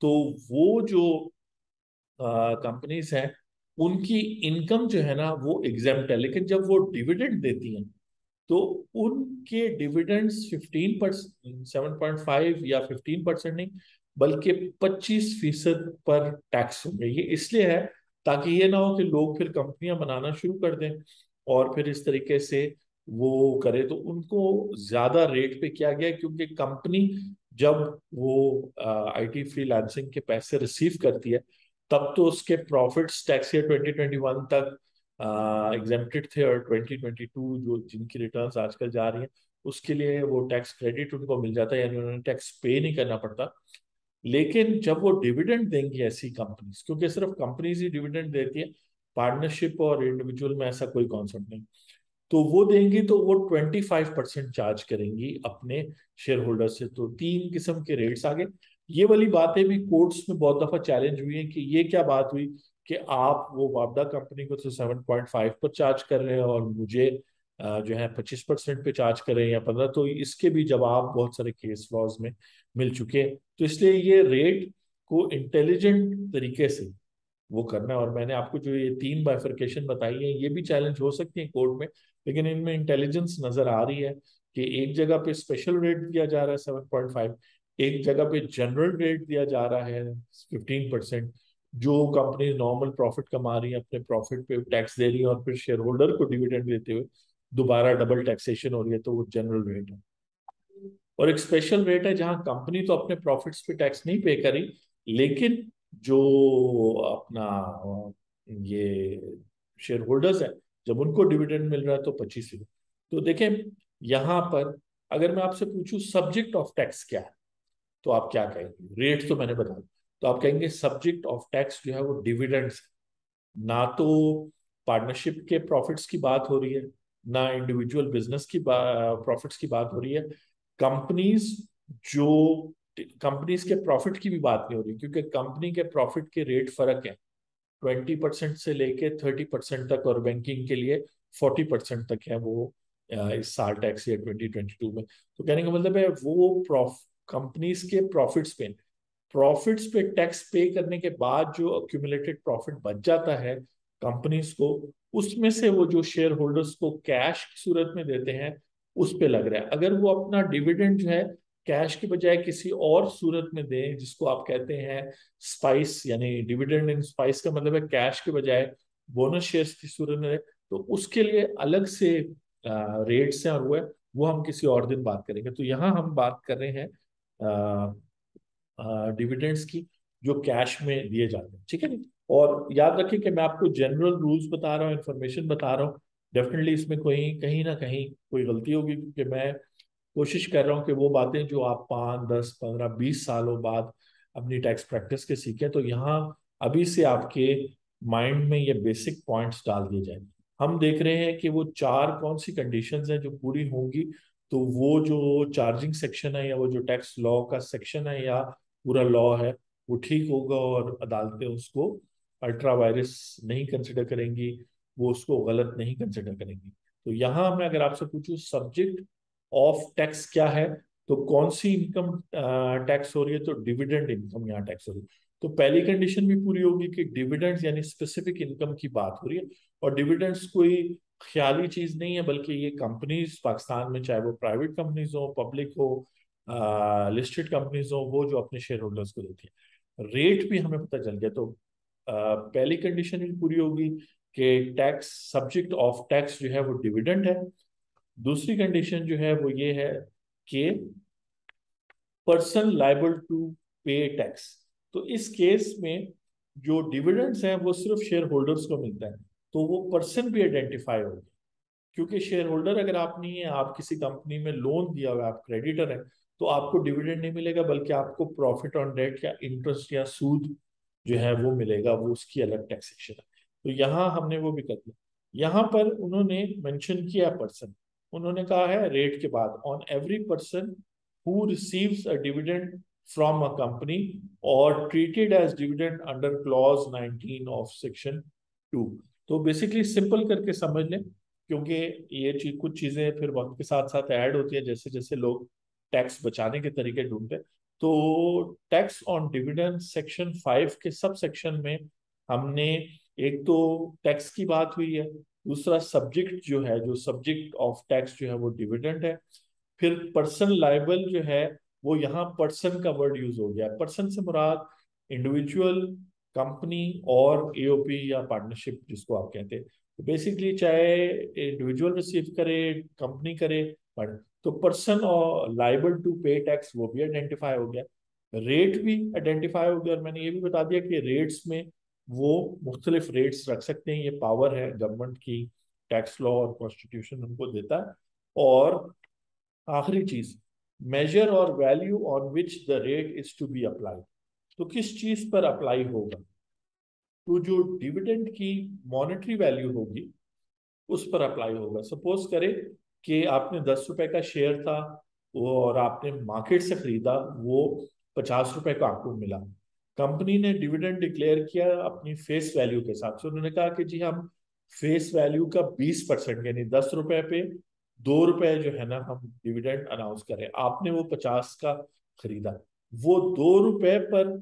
तो वो जो कंपनीज हैं उनकी इनकम जो है ना वो एग्जेम्प्ट है, लेकिन जब वो डिविडेंड देती हैं तो उनके डिविडेंड्स 15%, 7.5 या 15% नहीं, बल्कि 25% पर टैक्स होंगे। ये इसलिए है ताकि ये ना हो कि लोग फिर कंपनियां बनाना शुरू कर दें और फिर इस तरीके से वो करे, तो उनको ज्यादा रेट पे किया गया है, क्योंकि कंपनी जब वो आईटी फ्रीलांसिंग के पैसे रिसीव करती है तब तो उसके प्रॉफिट्स टैक्स ईयर 2021 तक एग्जेम्प्टेड थे, और 2022 जो जिनकी रिटर्न्स आजकल जा रही हैं उसके लिए वो टैक्स क्रेडिट उनको मिल जाता है, यानी उन्हें टैक्स पे नहीं करना पड़ता। लेकिन जब वो डिविडेंड देंगी ऐसी कंपनीज, क्योंकि सिर्फ कंपनीज ही डिविडेंड देती है, पार्टनरशिप और इंडिविजुअल में ऐसा कोई कॉन्सेप्ट नहीं, तो वो देंगी तो वो 25% चार्ज करेंगी अपने शेयर होल्डर से। तो तीन किस्म के रेट्स आगे। ये वाली बातें भी कोर्ट्स में बहुत दफा चैलेंज हुई है कि ये क्या बात हुई कि आप वो वापडा कंपनी को तो 7.5 पर चार्ज कर रहे हैं और मुझे जो है 25% पे चार्ज कर रहे हैं या 15। तो इसके भी जवाब बहुत सारे केस लॉज में मिल चुके हैं। तो इसलिए ये रेट को इंटेलिजेंट तरीके से वो करना है। और मैंने आपको जो ये तीन बाइफरकेशन बताई है ये भी चैलेंज हो सकती है कोर्ट में, लेकिन इनमें इंटेलिजेंस नजर आ रही है कि एक जगह पे स्पेशल रेट दिया जा रहा है 7.5, एक जगह पे जनरल रेट दिया जा रहा है 15%। जो कंपनी नॉर्मल प्रॉफिट कमा रही है अपने प्रॉफिट पे टैक्स दे रही है और फिर शेयर होल्डर को डिविडेंड देते हुए दोबारा डबल टैक्सेशन हो रही है, तो वो जनरल रेट है। और एक स्पेशल रेट है जहां कंपनी तो अपने प्रॉफिट्स पे टैक्स नहीं पे करी, लेकिन जो अपना ये शेयर होल्डर्स है जब उनको डिविडेंड मिल रहा है तो 25। तो देखें यहां पर अगर मैं आपसे पूछूं सब्जेक्ट ऑफ टैक्स क्या है तो आप क्या कहेंगे? रेट तो मैंने बता दिया, तो आप कहेंगे सब्जेक्ट ऑफ टैक्स जो है वो डिविडेंड्स, ना तो पार्टनरशिप के प्रॉफिट्स की बात हो रही है, ना इंडिविजुअल बिजनेस की प्रॉफिट्स की बात हो रही है। कंपनीज जो कंपनीज के प्रॉफिट की भी बात नहीं हो रही, क्योंकि कंपनी के प्रॉफिट के रेट फर्क है, 20% से लेके 30% तक, और बैंकिंग के लिए 40% तक है वो इस साल टैक्स ईयर 2022 में। तो कहने का मतलब है वो कंपनीज के प्रॉफिट्स पे टैक्स पे करने के बाद जो अक्यूमुलेटेड प्रॉफिट बच जाता है कंपनीज को, उसमें से वो जो शेयर होल्डर्स को कैश की सूरत में देते हैं उस पे लग रहा है। अगर वो अपना डिविडेंड जो है कैश के बजाय किसी और सूरत में दें, जिसको आप कहते हैं स्पाइस, यानी डिविडेंड इन स्पाइस का मतलब है कैश के बजाय बोनस शेयर्स की सूरत में दें, तो उसके लिए अलग से रेट्स हैं, और वो हम किसी और दिन बात करेंगे। तो यहाँ हम बात कर रहे हैं डिविडेंड्स की जो कैश में दिए जाते हैं, ठीक है नहीं। और याद रखिए कि मैं आपको जनरल रूल्स बता रहा हूँ, इन्फॉर्मेशन बता रहा हूँ, डेफिनेटली इसमें कोई कहीं ना कहीं कोई गलती होगी, क्योंकि मैं कोशिश कर रहा हूँ कि वो बातें जो आप 5, 10, 15, 20 सालों बाद अपनी टैक्स प्रैक्टिस के सीखें, तो यहाँ अभी से आपके माइंड में ये बेसिक पॉइंट्स डाल दिए जाए। हम देख रहे हैं कि वो चार कौन सी कंडीशंस हैं जो पूरी होंगी तो वो जो चार्जिंग सेक्शन है या वो जो टैक्स लॉ का सेक्शन है या पूरा लॉ है वो ठीक होगा, और अदालतें उसको अल्ट्रा वायरस नहीं कंसिडर करेंगी, वो उसको गलत नहीं कंसिडर करेंगी। तो यहाँ मैं अगर आपसे पूछूं सब्जेक्ट ऑफ टैक्स क्या है, तो कौन सी इनकम टैक्स हो रही है, तो डिविडेंड इनकम यहाँ टैक्स हो रही है। तो पहली कंडीशन भी पूरी होगी कि डिविडेंड्स यानी स्पेसिफिक इनकम की बात हो रही है, और डिविडेंड्स कोई ख्याली चीज नहीं है, बल्कि ये कंपनीज पाकिस्तान में चाहे वो प्राइवेट कंपनीज हो, पब्लिक हो, लिस्टेड कंपनीज हो, वो जो अपने शेयर होल्डर्स को देती है। रेट भी हमें पता चल गया। तो पहली कंडीशन भी पूरी होगी कि टैक्स सब्जेक्ट ऑफ टैक्स जो है वो डिविडेंड है। दूसरी कंडीशन जो है वो ये है कि पर्सन लाइबल टू पे टैक्स। तो इस केस में जो डिविडेंड्स हैं वो सिर्फ शेयर होल्डर्स को मिलता है, तो वो पर्सन भी आइडेंटिफाई होगा, क्योंकि शेयर होल्डर अगर आप नहीं है, आप किसी कंपनी में लोन दिया हुआ है, आप क्रेडिटर हैं, तो आपको डिविडेंड नहीं मिलेगा, बल्कि आपको प्रॉफिट ऑन डेट या इंटरेस्ट या सूद जो है वो मिलेगा, वो उसकी अलग टैक्सेशन है। तो यहाँ हमने वो भी कर दिया। यहाँ पर उन्होंने मेंशन किया पर्सन, उन्होंने कहा है रेट के बाद, on every person who receives a dividend from a company और treated as dividend under clause 19 of section 2। तो बेसिकली सिंपल करके समझ लें, क्योंकि ये चीज, कुछ चीजें फिर वक्त के साथ साथ ऐड होती है जैसे जैसे लोग टैक्स बचाने के तरीके ढूंढते हैं। तो टैक्स ऑन डिविडेंड सेक्शन 5 के सब सेक्शन में हमने, एक तो टैक्स की बात हुई है, दूसरा सब्जेक्ट जो है, जो सब्जेक्ट ऑफ टैक्स जो है वो डिविडेंड है। फिर पर्सन लाइबल जो है, वो यहाँ पर्सन का वर्ड यूज हो गया। पर्सन से मुराद इंडिविजुअल, कंपनी और एओपी या पार्टनरशिप जिसको आप कहते हैं। तो बेसिकली चाहे इंडिविजुअल रिसीव करे, कंपनी करे, तो पर्सन और लाइबल टू पे टैक्स वो भी आइडेंटिफाई हो गया, रेट भी आइडेंटिफाई हो गया। और मैंने ये भी बता दिया कि रेट्स में वो मुख्तलिफ रेट्स रख सकते हैं, ये पावर है गवर्नमेंट की, टैक्स लॉ और कॉन्स्टिट्यूशन उनको देता है। और आखिरी चीज, measure or value on which the rate is to be apply. तो किस चीज पर अप्लाई होगा? तो जो डिविडेंड की मॉनेटरी वैल्यू होगी उस पर अप्लाई होगा। सपोज करें कि आपने 10 रुपए का शेयर था और आपने मार्केट से खरीदा, वो 50 रुपए का आपको मिला। कंपनी ने डिविडेंड डिक्लेयर किया अपनी फेस वैल्यू के हिसाब से, उन्होंने कहा कि जी हम फेस वैल्यू का 20% यानी 10 रुपए पे 2 रुपए जो है ना हम डिविडेंड अनाउंस करें। आपने वो 50 का खरीदा, वो 2 रुपए पर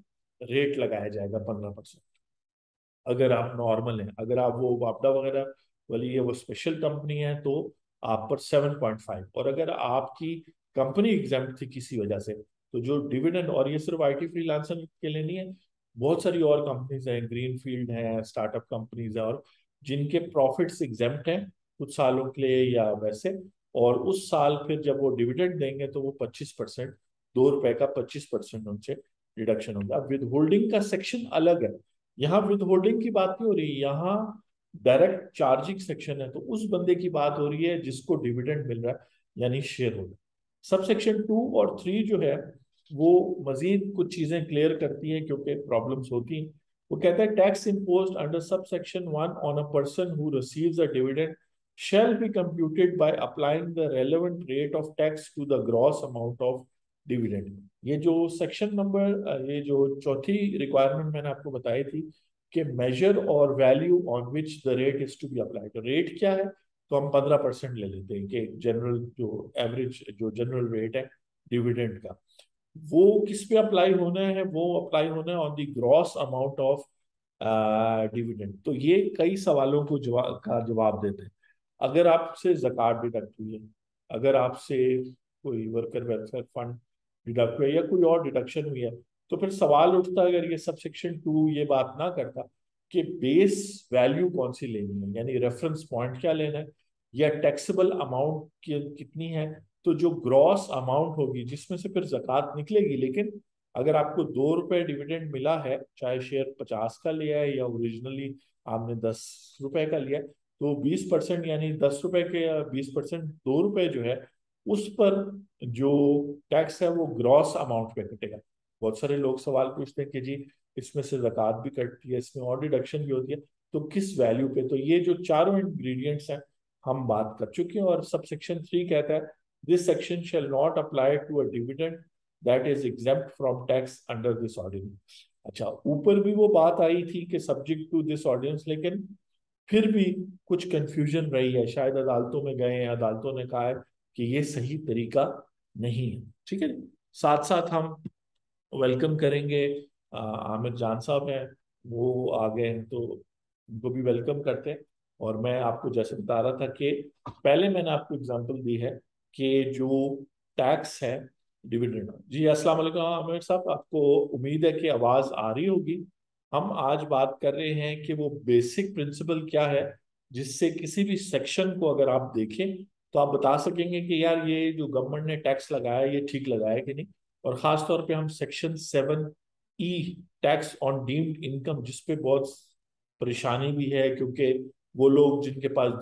रेट लगाया जाएगा 15%। अगर आप नॉर्मल हैं, अगर आप वो वापडा वगैरह वाली है वो स्पेशल कंपनी है तो आप पर 7.5। और अगर आपकी कंपनी एग्जाम थी किसी वजह से, तो जो डिविडेंड, और ये सिर्फ आईटी फ्रीलांसर के लिए नहीं है, बहुत सारी और कंपनीज हैं, ग्रीन फील्ड है, स्टार्टअप कंपनीज है, और जिनके प्रॉफिट्स एग्जाम्प्ट हैं कुछ सालों के लिए या वैसे, और उस साल फिर जब वो डिविडेंड देंगे तो वो 25%, 2 रुपए का 25% उनसे डिडक्शन होगा। विद होल्डिंग का सेक्शन अलग है, यहाँ विद होल्डिंग की बात नहीं हो रही, यहाँ डायरेक्ट चार्जिंग सेक्शन है। तो उस बंदे की बात हो रही है जिसको डिविडेंड मिल रहा है, यानी शेयर होल्डर। सब सेक्शन 2 और 3 जो है वो मजीद कुछ चीजें क्लियर करती है क्योंकि प्रॉब्लम्स होती हैं। वो कहता है tax imposed under sub section 1 on a person who receives a dividend shall be computed by applying the relevant rate of tax to the gross amount of dividend। ये जो सेक्शन नंबर, ये जो चौथी रिक्वायरमेंट मैंने आपको बताई थी कि measure or value on which the rate is to be applied. Rate क्या है? तो हम 15% ले लेते हैं कि जनरल जो एवरेज जो जनरल रेट है डिविडेंड का, वो किस पे अप्लाई होना है? वो अप्लाई होना है on the gross amount of dividend. तो ये कई सवालों को जवाब देते हैं। अगर आपसे ज़कात डिडक्ट हुई है, अगर आपसे कोई वर्कर वेलफेयर फंड डिडक्ट हुआ है या कोई और डिडक्शन हुई है, तो फिर सवाल उठता है, अगर ये सब सेक्शन 2 ये बात ना करता कि बेस वैल्यू कौन सी लेनी है, यानी रेफरेंस पॉइंट क्या लेना है, या टैक्सेबल अमाउंट कितनी है, तो जो ग्रॉस अमाउंट होगी जिसमें से फिर जक़ात निकलेगी। लेकिन अगर आपको 2 रुपए डिविडेंड मिला है, चाहे शेयर 50 का लिया है या ओरिजिनली आपने 10 रुपए का लिया है, तो 20% यानी 10 रुपए के 20%, 2 रुपए जो है उस पर जो टैक्स है वो ग्रॉस अमाउंट पे कटेगा। बहुत सारे लोग सवाल पूछते हैं कि जी इसमें से जक़ात भी कटती है, इसमें और डिडक्शन भी होती है, तो किस वैल्यू पे? तो ये जो चारों इंग्रेडिएंट्स हैं हम बात कर चुके हैं। और सब सेक्शन 3 कहता है this section shall not apply to a dividend that is exempt from tax under this ordinance. अच्छा, ऊपर भी वो बात आई थी कि सब्जेक्ट टू दिस ऑर्डिनेंस, लेकिन फिर भी कुछ कंफ्यूजन रही है, शायद अदालतों में गए हैं, अदालतों ने कहा है कि ये सही तरीका नहीं है। ठीक है, साथ साथ हम वेलकम करेंगे आमिर जान साहब हैं, वो आ गए हैं तो उनको भी वेलकम करते हैं। और मैं आपको जैसे बता रहा था कि पहले मैंने आपको एग्जांपल दी है कि जो टैक्स है डिविडेंड। जी अस्सलाम वालेकुम आमिर साहब, आपको उम्मीद है कि आवाज़ आ रही होगी। हम आज बात कर रहे हैं कि वो बेसिक प्रिंसिपल क्या है जिससे किसी भी सेक्शन को अगर आप देखें तो आप बता सकेंगे कि यार ये जो गवर्नमेंट ने टैक्स लगाया ये ठीक लगाया कि नहीं। और खास तौर पे हम section 7E tax on deemed income, जिसपे बहुत परेशानी भी है क्योंकि वो लोग जिनके पास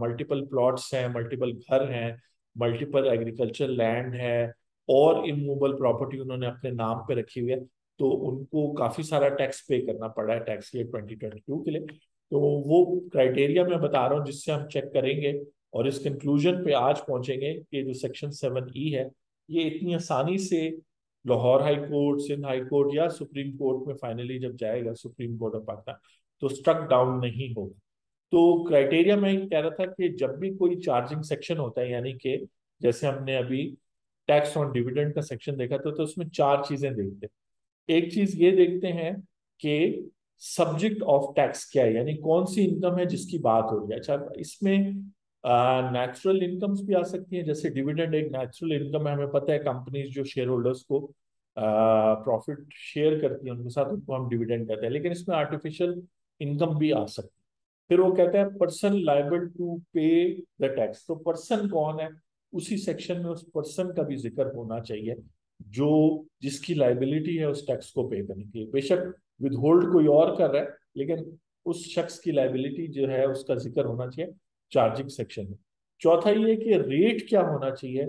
मल्टीपल प्लॉट्स हैं, मल्टीपल घर हैं, मल्टीपल एग्रीकल्चर लैंड है और इमूवेबल प्रॉपर्टी उन्होंने अपने नाम पे रखी हुई है, तो उनको काफी सारा टैक्स पे करना पड़ा है टैक्स ईयर 2022 के लिए। तो वो क्राइटेरिया मैं बता रहा हूँ जिससे हम चेक करेंगे और इस कंक्लूजन पे आज पहुंचेंगे कि जो सेक्शन 7E है ये इतनी आसानी से Lahore high court, Sindh high court या सुप्रीम कोर्ट में फाइनली जब जाएगा, सुप्रीम कोर्ट ऑफ पाकिस्तान, तो स्ट्रक डाउन नहीं होगा। तो क्राइटेरिया मैं कह रहा था कि जब भी कोई चार्जिंग सेक्शन होता है, यानी कि जैसे हमने अभी टैक्स ऑन डिविडेंड का सेक्शन देखा था, तो उसमें चार चीजें देखते हैं। एक चीज ये देखते हैं कि सब्जेक्ट ऑफ टैक्स क्या है, यानी कौन सी इनकम है जिसकी बात हो रही है। अच्छा, इसमें नेचुरल इनकम्स भी आ सकती हैं, जैसे डिविडेंड एक नेचुरल इनकम है, हमें पता है कंपनीज जो शेयर होल्डर्स को प्रॉफिट शेयर करती हैं उनके साथ, उनको हम डिविडेंड कहते हैं। लेकिन इसमें आर्टिफिशियल इनकम भी आ सकती है। फिर वो कहते हैं पर्सन लाइबल टू पे द टैक्स, तो पर्सन कौन है, उसी सेक्शन में उस पर्सन का भी जिक्र होना चाहिए जो जिसकी लाइबिलिटी है उस टैक्स को पे करने की। बेशक विदहोल्ड कोई और कर रहा है, लेकिन उस शख्स की लाइबिलिटी जो है उसका जिक्र होना चाहिए चार्जिंग सेक्शन में। चौथा ये कि रेट क्या होना चाहिए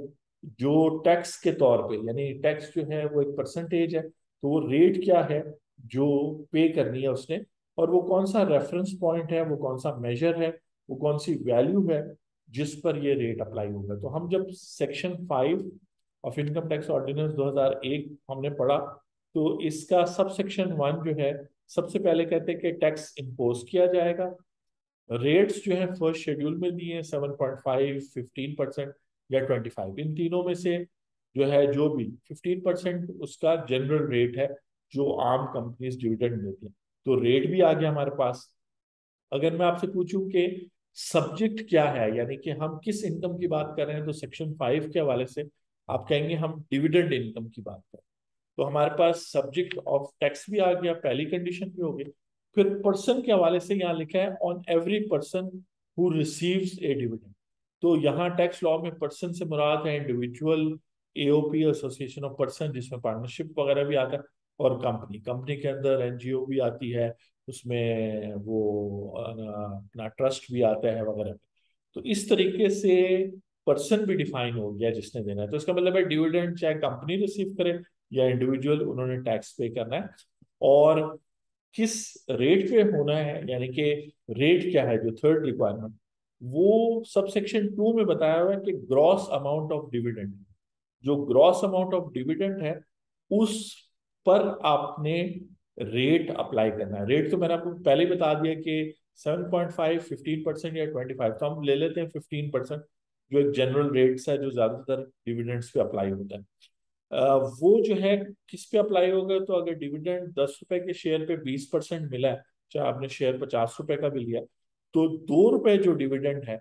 जो टैक्स के तौर पे, यानी टैक्स जो है वो एक परसेंटेज है, तो वो रेट क्या है जो पे करनी है उसने, और वो कौन सा रेफरेंस पॉइंट है, वो कौन सा मेजर है, वो कौन सी वैल्यू है जिस पर ये रेट अप्लाई होगा। तो हम जब section 5 of income tax ordinance 2001 हमने पढ़ा, तो इसका सब सेक्शन 1 जो है सबसे पहले कहते हैं कि टैक्स इम्पोज किया जाएगा। रेट्स जो है फर्स्ट शेड्यूल में दिए हैं, 7.5, 15% या 25, इन तीनों में से जो है जो भी 15% उसका जनरल रेट है जो आम कंपनीज डिविडेंड देती हैं। तो रेट भी आ गया हमारे पास। अगर मैं आपसे पूछूं कि सब्जेक्ट क्या है, यानी कि हम किस इनकम की बात कर रहे हैं, तो सेक्शन 5 के हवाले से आप कहेंगे हम डिविडेंड इनकम की बात कर रहे हैं। तो हमारे पास सब्जेक्ट ऑफ टैक्स भी आ गया, पहली कंडीशन भी हो गई। फिर पर्सन के हवाले से यहाँ लिखा है on every person who receives A dividend. तो यहाँ टैक्स लॉ में पर्सन से मुराद है individual, AOP association of person जिसमें पार्टनरशिप वगैरह भी आता है, और कंपनी, कंपनी के अंदर एनजीओ भी आती है, उसमें वो अपना ट्रस्ट भी आता है वगैरह। तो इस तरीके से पर्सन भी डिफाइन हो गया जिसने देना है। तो इसका मतलब है डिविडेंड चाहे कंपनी रिसीव करे या इंडिविजुअल, उन्होंने टैक्स पे करना है। और किस रेट पे होना है, यानी कि रेट क्या है, जो थर्ड रिक्वायरमेंट, वो सब सेक्शन 2 में बताया हुआ है कि ग्रॉस अमाउंट ऑफ डिविडेंड, जो ग्रॉस अमाउंट ऑफ डिविडेंड है उस पर आपने रेट अप्लाई करना है। रेट तो मैंने आपको पहले ही बता दिया कि 7.5, 15% या 25, तो हम ले लेते हैं 15%, जो एक जनरल रेट्स है जो ज्यादातर डिविडेंड्स पे अप्लाई होता है। वो जो है किस पे अप्लाई होगा, तो अगर डिविडेंड 10 रुपए के शेयर पे 20% मिला है, चाहे आपने शेयर 50 रुपए का भी लिया, तो 2 रुपए जो डिविडेंड है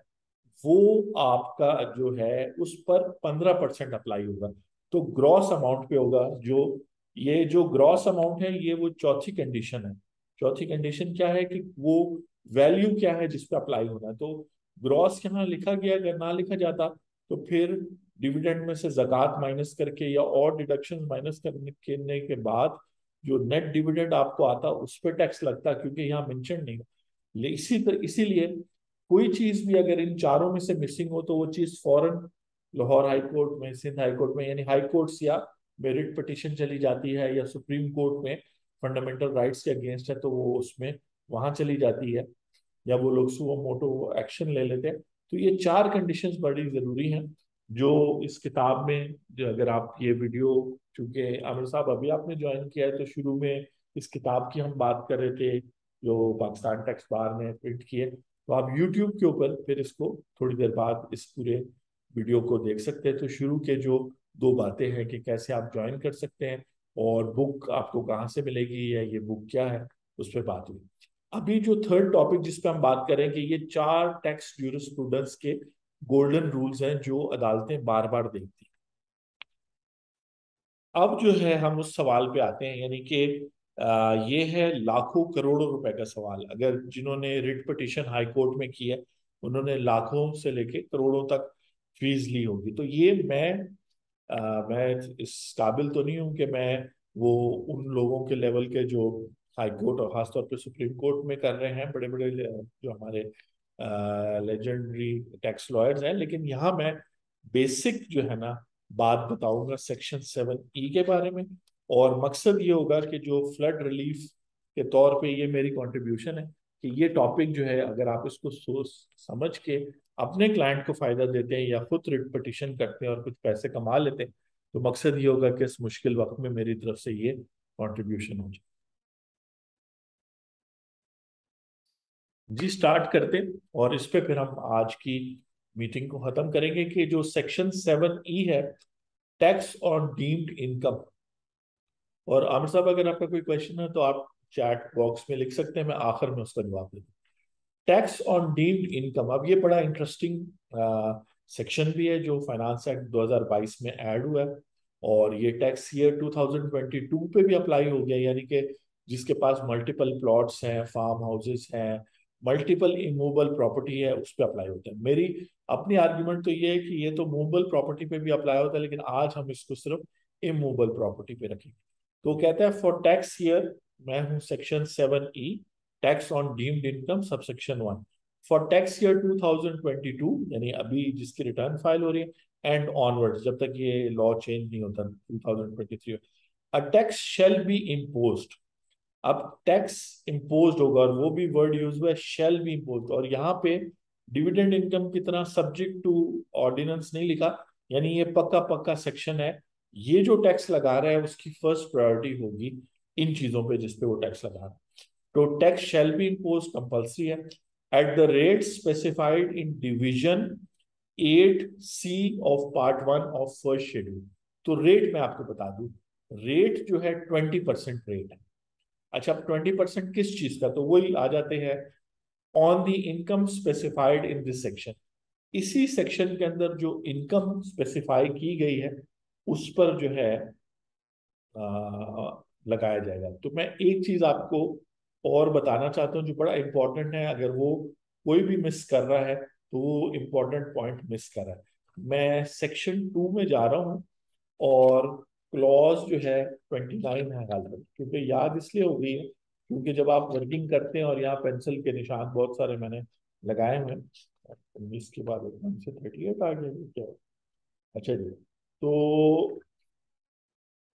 वो आपका जो है उस पर 15% अप्लाई होगा। तो ग्रॉस अमाउंट पे होगा। जो ये जो ग्रॉस अमाउंट है ये वो चौथी कंडीशन है। चौथी कंडीशन क्या है कि वो वैल्यू क्या है जिस पे अप्लाई होना है। तो ग्रॉस यहाँ लिखा गया, अगर ना लिखा जाता तो फिर डिविडेंड में से जक़ात माइनस करके या और डिडक्शन माइनस करने के बाद जो नेट डिविडेंड आपको आता उस पर टैक्स लगता, क्योंकि यहाँ मेंशन नहीं है। इसीलिए कोई चीज भी अगर इन चारों में से मिसिंग हो तो वो चीज फौरन लाहौर हाई कोर्ट में, सिंध हाई कोर्ट में, यानी हाई कोर्ट्स या मेरिट पिटीशन चली जाती है, या सुप्रीम कोर्ट में फंडामेंटल राइट्स के अगेंस्ट है तो वो उसमें वहां चली जाती है, या वो लोग सुओ मोटो एक्शन ले लेते हैं। तो ये चार कंडीशंस बड़ी जरूरी हैं जो इस किताब में, जो अगर आप ये वीडियो, चूंकि आमिर साहब अभी आपने ज्वाइन किया है तो शुरू में इस किताब की हम बात कर रहे थे जो पाकिस्तान टैक्स बार ने प्रिंट की है, तो आप यूट्यूब के ऊपर फिर इसको थोड़ी देर बाद इस पूरे वीडियो को देख सकते हैं। तो शुरू के जो दो बातें हैं कि कैसे आप ज्वाइन कर सकते हैं और बुक आपको कहाँ से मिलेगी या ये बुक क्या है, उस पर बात हुई। अभी जो थर्ड टॉपिक जिस पे हम बात करें कि ये चार टैक्स ज्यूरिस्प्रूडेंस के गोल्डन रूल्स हैं जो अदालतें बार बार देखती हैं। अब जो है हम उस सवाल पे आते हैं, यानी कि ये है लाखों करोड़ों रुपए का सवाल। अगर जिन्होंने रिट पिटीशन हाई कोर्ट में की है उन्होंने लाखों से लेके करोड़ों तक फीस ली होगी। तो ये मैं इस काबिल तो नहीं हूं कि मैं वो उन लोगों के लेवल के जो हाई कोर्ट और खासतौर पे सुप्रीम कोर्ट में कर रहे हैं, बड़े बड़े जो हमारे लेजेंडरी टैक्स लॉयर्स हैं, लेकिन यहाँ मैं बेसिक जो है ना बात बताऊंगा सेक्शन 7E के बारे में, और मकसद ये होगा कि जो फ्लड रिलीफ के तौर पे ये मेरी कंट्रीब्यूशन है कि ये टॉपिक जो है अगर आप इसको सोच समझ के अपने क्लाइंट को फायदा देते हैं या खुद रिट पिटिशन करते हैं और कुछ पैसे कमा लेते हैं, तो मकसद ये होगा कि इस मुश्किल वक्त में मेरी तरफ से ये कंट्रीब्यूशन हो जाए। जी स्टार्ट करते हैं, और इस पे फिर हम आज की मीटिंग को खत्म करेंगे कि जो सेक्शन 7E है, टैक्स ऑन डीम्ड इनकम। और आमिर साहब, अगर आपका कोई क्वेश्चन है तो आप चैट बॉक्स में लिख सकते हैं, मैं आखिर में उसका जवाब दे दूँ। टैक्स ऑन डीम्ड इनकम, अब ये बड़ा इंटरेस्टिंग सेक्शन भी है जो फाइनेंस एक्ट 2022 में ऐड हुआ है, और ये टैक्स ईयर 2022 पे भी अप्लाई हो गया, यानी कि जिसके पास मल्टीपल प्लॉट्स हैं, फार्म हाउसेस हैं, मल्टीपल इमूवेबल प्रॉपर्टी है, उस पर अप्लाई होता है। मेरी अपनी आर्ग्यूमेंट तो ये है कि ये तो मूवेबल प्रॉपर्टी पे भी अप्लाई होता है, लेकिन आज हम इसको सिर्फ इमूवेबल प्रॉपर्टी पे रखेंगे। तो कहता है फॉर टैक्स ईयर, मैं हूँ section 7E, tax on deemed income subsection 1, for tax year 2022, यानी अभी जिसकी रिटर्न फाइल हो रही है, एंड ऑनवर्ड, जब तक ये लॉ चेंज नहीं होता 2023, a tax shall be imposed. अब टैक्स इम्पोज्ड होगा, और वो भी वर्ड यूज हुआ है, शेल बी इम्पोज्ड, और यहाँ पे डिविडेंड इनकम की तरह सब्जेक्ट टू ऑर्डिनेंस नहीं लिखा, यानी ये पक्का पक्का सेक्शन है। ये जो टैक्स लगा रहा है उसकी फर्स्ट प्रायोरिटी होगी इन चीजों पे जिसपे वो टैक्स लगा रहा है। तो tax shall be impose compulsory है at the rate specified in division 8C of part 1 of first schedule. तो रेट मैं आपको बता दूं, रेट जो है 20% रेट है। अच्छा, 20% किस चीज का, तो वही आ जाते हैं on the income specified in this section. इसी सेक्शन के अंदर जो इनकम स्पेसिफाई की गई है उस पर जो है लगाया जाएगा। तो मैं एक चीज आपको और बताना चाहता हूँ जो बड़ा इंपॉर्टेंट है, अगर वो कोई भी मिस कर रहा है तो वो इंपॉर्टेंट पॉइंट मिस कर रहा है। मैं सेक्शन 2 में जा रहा हूँ, और क्लॉज जो है 29 है हाल में, क्योंकि याद इसलिए हो गई है क्योंकि जब आप वर्किंग करते हैं, और यहाँ पेंसिल के निशान बहुत सारे मैंने लगाए हुए हैं, 19 के बाद एकदम से 38 आ गया क्या? अच्छा जी, तो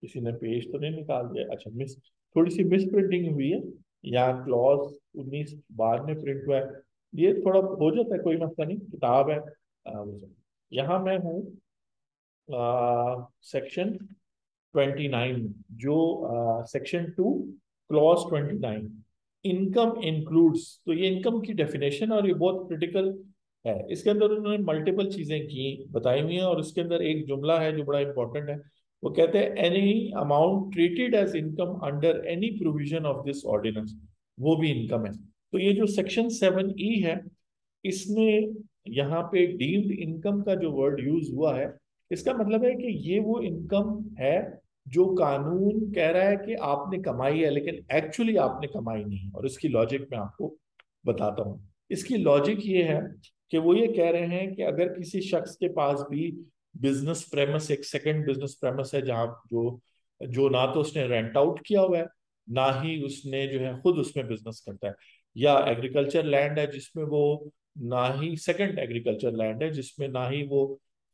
किसी ने पेज तो नहीं निकाल दिया? अच्छा, मिस, थोड़ी सी मिस प्रिंटिंग हुई है, या क्लॉज 19 बाद में प्रिंट हुआ है, ये थोड़ा हो जाता है, कोई मसला नहीं, किताब है। यहाँ मैं हूँ सेक्शन 29, जो सेक्शन 2 क्लॉज 29, इनकम इंक्लूड्स। तो ये इनकम की डेफिनेशन, और ये बहुत क्रिटिकल है, इसके अंदर उन्होंने मल्टीपल चीजें की बताई हुई हैं, और इसके अंदर एक जुमला है जो बड़ा इंपॉर्टेंट है। वो कहते हैं any amount treated as income under any provision of this ordinance, वो भी इनकम है। तो ये जो सेक्शन 7E है, इसमें यहाँ पे डीम्ड इनकम का जो वर्ड यूज हुआ है, इसका मतलब है कि ये वो इनकम है जो कानून कह रहा है कि आपने कमाई है, लेकिन एक्चुअली आपने कमाई नहीं। और इसकी लॉजिक मैं आपको बताता हूँ। इसकी लॉजिक ये है कि वो ये कह रहे हैं कि अगर किसी शख्स के पास भी बिजनेस प्रेमस, एक सेकंड बिजनेस प्रेमस है, जहाँ जो जो ना तो उसने रेंट आउट किया हुआ है, ना ही उसने जो है खुद उसमें बिजनेस करता है, या एग्रीकल्चर लैंड है जिसमें वो, ना ही सेकंड एग्रीकल्चर लैंड है जिसमें ना ही वो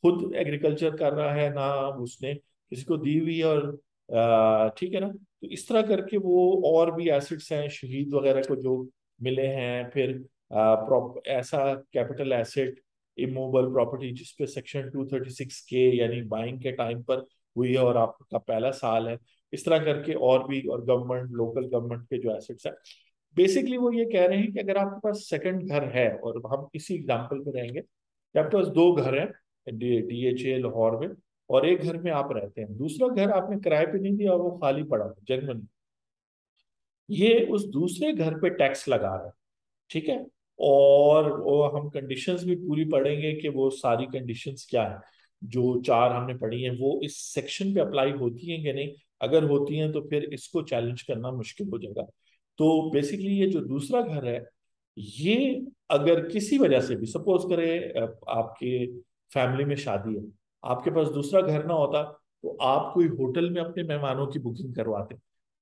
खुद एग्रीकल्चर कर रहा है, ना उसने किसी को दी हुई है, और ठीक है ना। तो इस तरह करके वो और भी एसेट्स हैं शहीद वगैरह को जो मिले हैं, फिर ऐसा कैपिटल एसेट, इमूवेबल प्रॉपर्टी जिसपे सेक्शन 236 के यानी बाइंग के टाइम पर हुई है और आपका पहला साल है, इस तरह करके और भी, और गवर्नमेंट, लोकल गवर्नमेंट के जो एसेट्स हैं। बेसिकली वो ये कह रहे हैं कि अगर आपके पास सेकंड घर है, और हम इसी एग्जांपल पे रहेंगे कि आपके पास दो घर हैं, DHA लाहौर में, और एक घर में आप रहते हैं, दूसरा घर आपने किराए पे नहीं दिया और वो खाली पड़ा है जनरल, ये उस दूसरे घर पे टैक्स लगा रहा है, ठीक है। और वो हम कंडीशंस भी पूरी पढ़ेंगे कि वो सारी कंडीशंस क्या है, जो चार हमने पढ़ी हैं वो इस सेक्शन पे अप्लाई होती हैं कि नहीं। अगर होती हैं तो फिर इसको चैलेंज करना मुश्किल हो जाएगा। तो बेसिकली ये जो दूसरा घर है, ये अगर किसी वजह से भी, सपोज करें आपके फैमिली में शादी है, आपके पास दूसरा घर ना होता, तो आप कोई होटल में अपने मेहमानों की बुकिंग करवाते,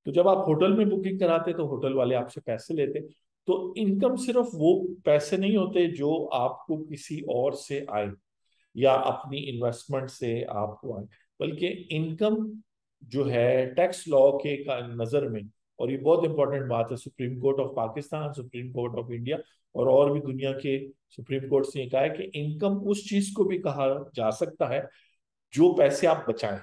तो जब आप होटल में बुकिंग कराते तो होटल वाले आपसे पैसे लेते। तो इनकम सिर्फ वो पैसे नहीं होते जो आपको किसी और से आए या अपनी इन्वेस्टमेंट से आपको आए, बल्कि इनकम जो है टैक्स लॉ के नजर में, और ये बहुत इंपॉर्टेंट बात है, supreme court of Pakistan, supreme court of India और भी दुनिया के सुप्रीम कोर्ट ने कहा है कि इनकम उस चीज को भी कहा जा सकता है जो पैसे आप बचाएं।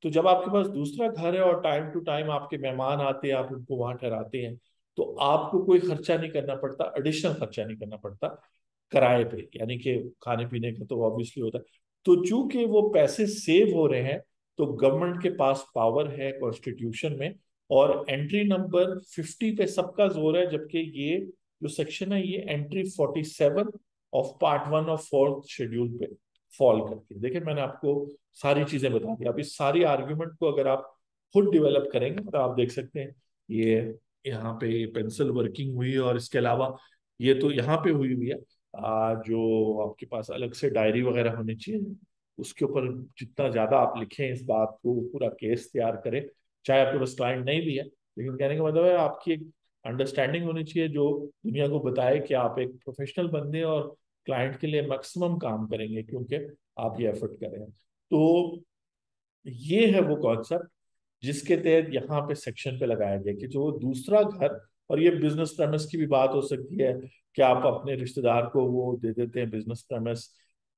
तो जब आपके पास दूसरा घर है और टाइम टू टाइम आपके मेहमान आते हैं, आप उनको वहां ठहराते हैं, तो आपको कोई खर्चा नहीं करना पड़ता, एडिशनल खर्चा नहीं करना पड़ता किराए पे, यानी कि खाने पीने का तो ऑब्वियसली होता है। तो चूंकि वो पैसे सेव हो रहे हैं, तो गवर्नमेंट के पास पावर है कॉन्स्टिट्यूशन में, और एंट्री नंबर 50 पे सबका जोर है, जबकि ये जो सेक्शन है ये entry 47 of part 1 of 4th schedule पे फॉल करती है। देखिए मैंने आपको सारी चीजें बता दी। अब इस सारी आर्ग्यूमेंट को अगर आप खुद डेवलप करेंगे तो आप देख सकते हैं ये यहाँ पे पेंसिल वर्किंग हुई है, और इसके अलावा ये तो यहाँ पे हुई हुई है। जो आपके पास अलग से डायरी वगैरह होनी चाहिए, उसके ऊपर जितना ज्यादा आप लिखें इस बात को, पूरा केस तैयार करें, चाहे आपके पास क्लाइंट नहीं भी है, लेकिन कहने का मतलब है आपकी एक अंडरस्टैंडिंग होनी चाहिए जो दुनिया को बताए कि आप एक प्रोफेशनल बंदे और क्लाइंट के लिए मैक्सिमम काम करेंगे, क्योंकि आप ये एफर्ट कर रहे हैं। तो ये है वो कॉन्सेप्ट जिसके तहत यहाँ पे सेक्शन पे लगाया गया कि जो दूसरा घर, और ये बिजनेस प्रेमिस की भी बात हो सकती है कि आप अपने रिश्तेदार को वो दे देते हैं बिजनेस प्रेमिस,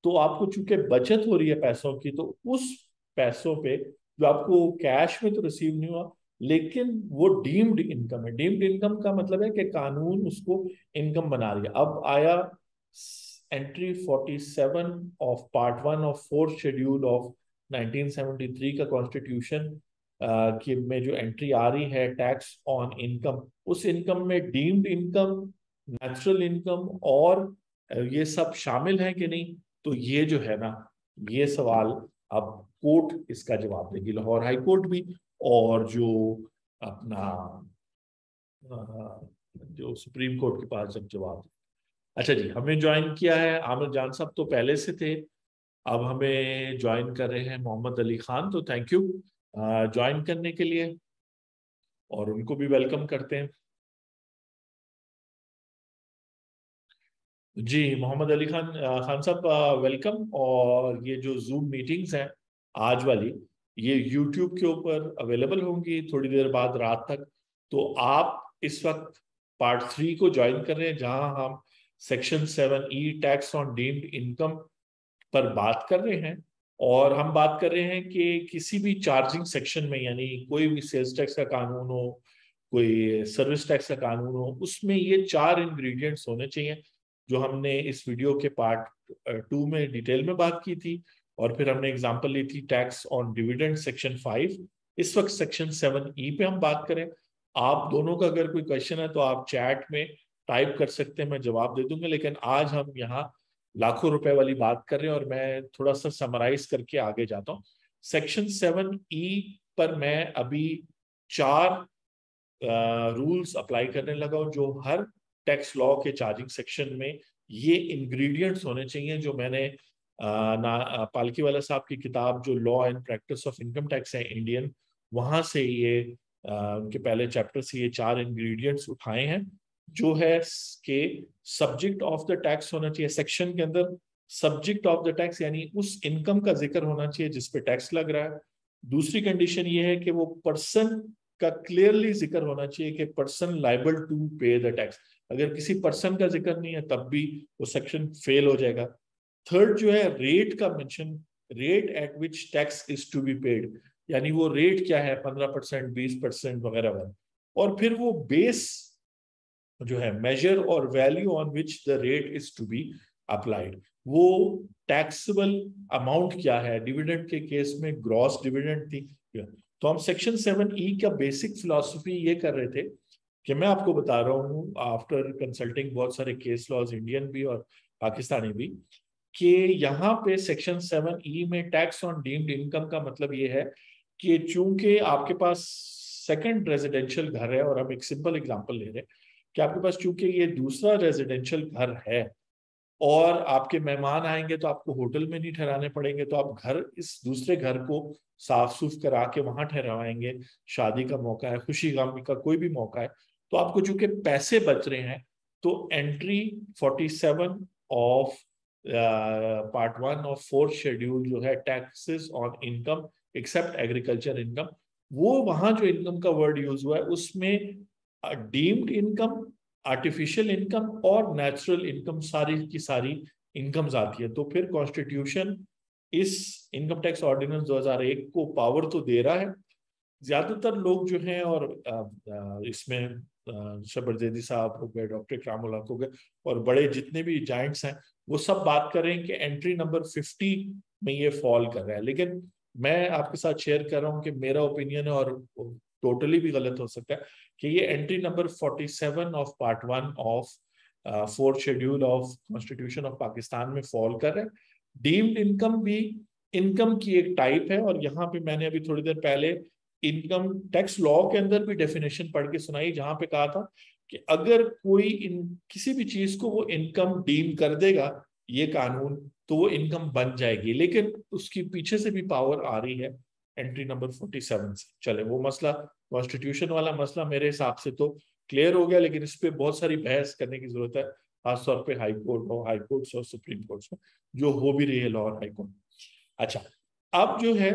तो आपको चूंकि बचत हो रही है पैसों की, तो उस पैसों पे जो आपको कैश में तो रिसीव नहीं हुआ, लेकिन वो डीम्ड इनकम है। डीम्ड इनकम का मतलब है कि कानून उसको इनकम बना रही है। अब आया entry 47 of part 1 of 4th schedule of 1973 का कॉन्स्टिट्यूशन कि में जो एंट्री आ रही है टैक्स ऑन इनकम, उस इनकम में डीम्ड इनकम, नेचुरल इनकम और ये सब शामिल है कि नहीं। तो ये जो है ना, ये सवाल अब कोर्ट इसका जवाब देगी, लाहौर हाई कोर्ट भी, और जो अपना जो सुप्रीम कोर्ट के पास जब जवाब। अच्छा जी, हमें ज्वाइन किया है आमिर जान साहब, तो पहले से थे, अब हमें ज्वाइन कर रहे हैं मोहम्मद अली खान, तो थैंक यू ज्वाइन करने के लिए, और उनको भी वेलकम करते हैं। जी मोहम्मद अली खान, खान साहब वेलकम। और ये जो जूम मीटिंग्स हैं आज वाली, ये यूट्यूब के ऊपर अवेलेबल होंगी थोड़ी देर बाद रात तक। तो आप इस वक्त पार्ट 3 को ज्वाइन कर रहे हैं, जहां हम section 7E tax on deemed income पर बात कर रहे हैं। और हम बात कर रहे हैं कि किसी भी चार्जिंग सेक्शन में, यानी कोई भी सेल्स टैक्स का कानून हो, कोई सर्विस टैक्स का कानून हो, उसमें ये 4 इंग्रेडिएंट्स होने चाहिए, जो हमने इस वीडियो के पार्ट 2 में डिटेल में बात की थी। और फिर हमने एग्जांपल ली थी टैक्स ऑन डिविडेंड सेक्शन 5। इस वक्त सेक्शन 7E पे हम बात करें। आप दोनों का अगर कोई क्वेश्चन है तो आप चैट में टाइप कर सकते हैं, मैं जवाब दे दूंगा। लेकिन आज हम यहाँ लाखों रुपए वाली बात कर रहे हैं, और मैं थोड़ा सा समराइज करके आगे जाता हूँ। सेक्शन 7E पर मैं अभी 4 रूल्स अप्लाई करने लगा हूं, जो हर टैक्स लॉ के चार्जिंग सेक्शन में ये इंग्रेडिएंट्स होने चाहिए, जो मैंने पालकी वाला साहब की किताब जो law and practice of income tax है इंडियन, वहां से ये उनके पहले चैप्टर से ये 4 इंग्रेडिएंट्स उठाए हैं। जो है कि सब्जेक्ट ऑफ द टैक्स होना चाहिए सेक्शन के अंदर, सब्जेक्ट ऑफ द टैक्स यानी उस इनकम का जिक्र होना चाहिए जिसपे टैक्स लग रहा है। दूसरी कंडीशन ये है कि वो पर्सन का क्लियरली जिक्र होना चाहिए कि पर्सन लाइबल टू पे द टैक्स। अगर किसी पर्सन का जिक्र नहीं है तब भी वो सेक्शन फेल हो जाएगा। थर्ड जो है रेट का mention, rate at which tax is to be paid, यानी वो रेट क्या है, 15%, 20% वगैरह वगैरह। और फिर वो बेस जो है measure or value on which the rate is to be applied, वो टैक्सेबल अमाउंट क्या है। डिविडेंड के केस में ग्रॉस डिविडेंड थी। तो हम सेक्शन 7E का बेसिक फिलॉसफी ये कर रहे थे कि मैं आपको बता रहा हूँ आफ्टर कंसल्टिंग बहुत सारे केस लॉज इंडियन भी और पाकिस्तानी भी, कि यहाँ पे सेक्शन 7E में टैक्स ऑन डीम्ड इनकम का मतलब ये है कि चूंकि आपके पास सेकंड रेजिडेंशियल घर है, और हम एक सिंपल एग्जांपल ले रहे हैं कि आपके पास चूंकि ये दूसरा रेजिडेंशियल घर है, और आपके मेहमान आएंगे तो आपको होटल में नहीं ठहराने पड़ेंगे, तो आप घर, इस दूसरे घर को साफ सुफ करा के वहां ठहराएंगे। शादी का मौका है, खुशी गमी का कोई भी मौका है, तो आपको चूंकि पैसे बच रहे हैं, तो entry 47 of part 1 of 4th schedule जो है taxes on income except agriculture income, वो वहां जो इनकम का वर्ड यूज हुआ है उसमें डीम्ड इनकम, आर्टिफिशियल इनकम और नेचुरल इनकम सारी की सारी इनकम्स आती है। तो फिर कॉन्स्टिट्यूशन इस इनकम टैक्स ऑर्डिनेंस 2001 को पावर तो दे रहा है। ज्यादातर लोग जो हैं और इसमें शबर जैदी साहब हो गए, डॉक्टर इकराम उल हक हो गए और बड़े जितने भी जाइंट्स हैं, वो सब बात कर रहे हैं कि एंट्री नंबर 50 में ये फॉल कर रहा है। लेकिन मैं आपके साथ शेयर कर रहा हूं कि मेरा ओपिनियन है, और टोटली भी गलत हो सकता है, कि ये entry number 47 of part 1 of fourth schedule of constitution of Pakistan में फॉल कर रहा है। डीम्ड इनकम भी इनकम की एक टाइप है, और यहाँ पे मैंने अभी थोड़ी देर पहले इनकम टैक्स लॉ के अंदर भी डेफिनेशन पढ़ के सुनाई, जहां पे कहा था कि अगर कोई किसी भी चीज को वो इनकम डीम कर देगा ये कानून, तो वो इनकम बन जाएगी। लेकिन उसकी पीछे से भी पावर आ रही है एंट्री नंबर 47 से। चले, वो मसला कॉन्स्टिट्यूशन वाला मसला मेरे हिसाब से तो क्लियर हो गया, लेकिन इस पे बहुत सारी बहस करने की जरूरत है, खासतौर पे हाई कोर्ट और हाई कोर्ट और सुप्रीम कोर्ट में, जो हो भी रही है लॉ और हाई कोर्ट। अच्छा, अब जो है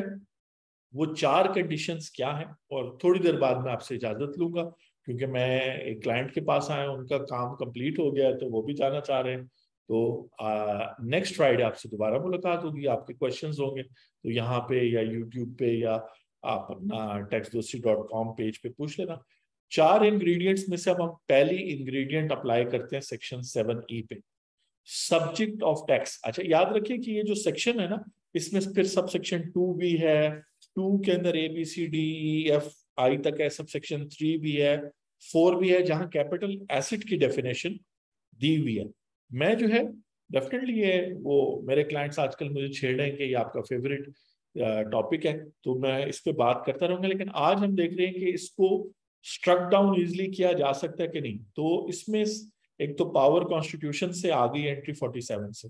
वो 4 कंडीशंस क्या है, और थोड़ी देर बाद मैं आपसे इजाजत लूंगा, क्योंकि मैं एक क्लाइंट के पास आया, उनका काम कंप्लीट हो गया है, तो वो भी जाना चाह रहे हैं। तो नेक्स्ट फ्राइडे आपसे दोबारा मुलाकात होगी, आपके क्वेश्चंस होंगे तो यहाँ पे या यूट्यूब पे या आप अपना taxdosti.com पेज पे पूछ लेना। 4 इंग्रेडिएंट्स में से अब हम पहली इंग्रेडिएंट अप्लाई करते हैं सेक्शन 7E पे, सब्जेक्ट ऑफ टैक्स। अच्छा, याद रखिए कि ये जो सेक्शन है ना, इसमें फिर सब सेक्शन 2 भी है, 2 के अंदर ABCDEFI तक है, सब सेक्शन 3 भी है, 4 भी है, जहां कैपिटल एसेट की डेफिनेशन दी हुई है। मैं जो है डेफिनेटली ये, वो मेरे क्लाइंट्स आजकल मुझे छेड़ रहे हैं कि ये आपका फेवरेट टॉपिक है, तो मैं इस पे बात करता रहूंगा, लेकिन आज हम देख रहे हैं कि इसको स्ट्रक डाउन इजिली किया जा सकता है कि नहीं। तो इसमें एक तो पावर कॉन्स्टिट्यूशन से आ गई एंट्री 47 से।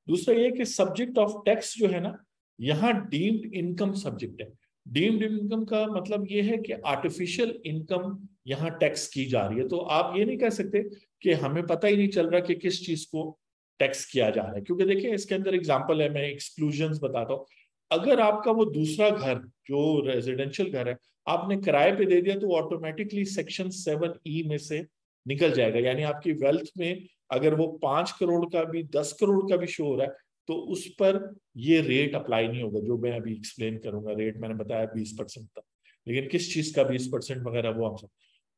दूसरा ये कि सब्जेक्ट ऑफ टैक्स जो है ना, यहाँ डीम्ड इनकम सब्जेक्ट है। डीम्ड इनकम का मतलब ये है कि आर्टिफिशियल इनकम यहाँ टैक्स की जा रही है। तो आप ये नहीं कह सकते कि हमें पता ही नहीं चल रहा कि किस चीज को टैक्स किया जा रहा है, क्योंकि देखिए इसके अंदर एग्जांपल है, मैं एक्सक्लूजन्स बताता हूँ। अगर आपका वो दूसरा घर जो रेजिडेंशियल घर है आपने किराए पे दे दिया, तो ऑटोमेटिकली सेक्शन 7E में से निकल जाएगा। यानी आपकी वेल्थ में अगर वो 5 करोड़ का भी 10 करोड़ का भी शो हो रहा है, तो उस पर ये रेट अप्लाई नहीं होगा, जो मैं अभी एक्सप्लेन करूंगा। रेट मैंने बताया 20% तक, लेकिन किस चीज का 20% वगैरह वो हम सब।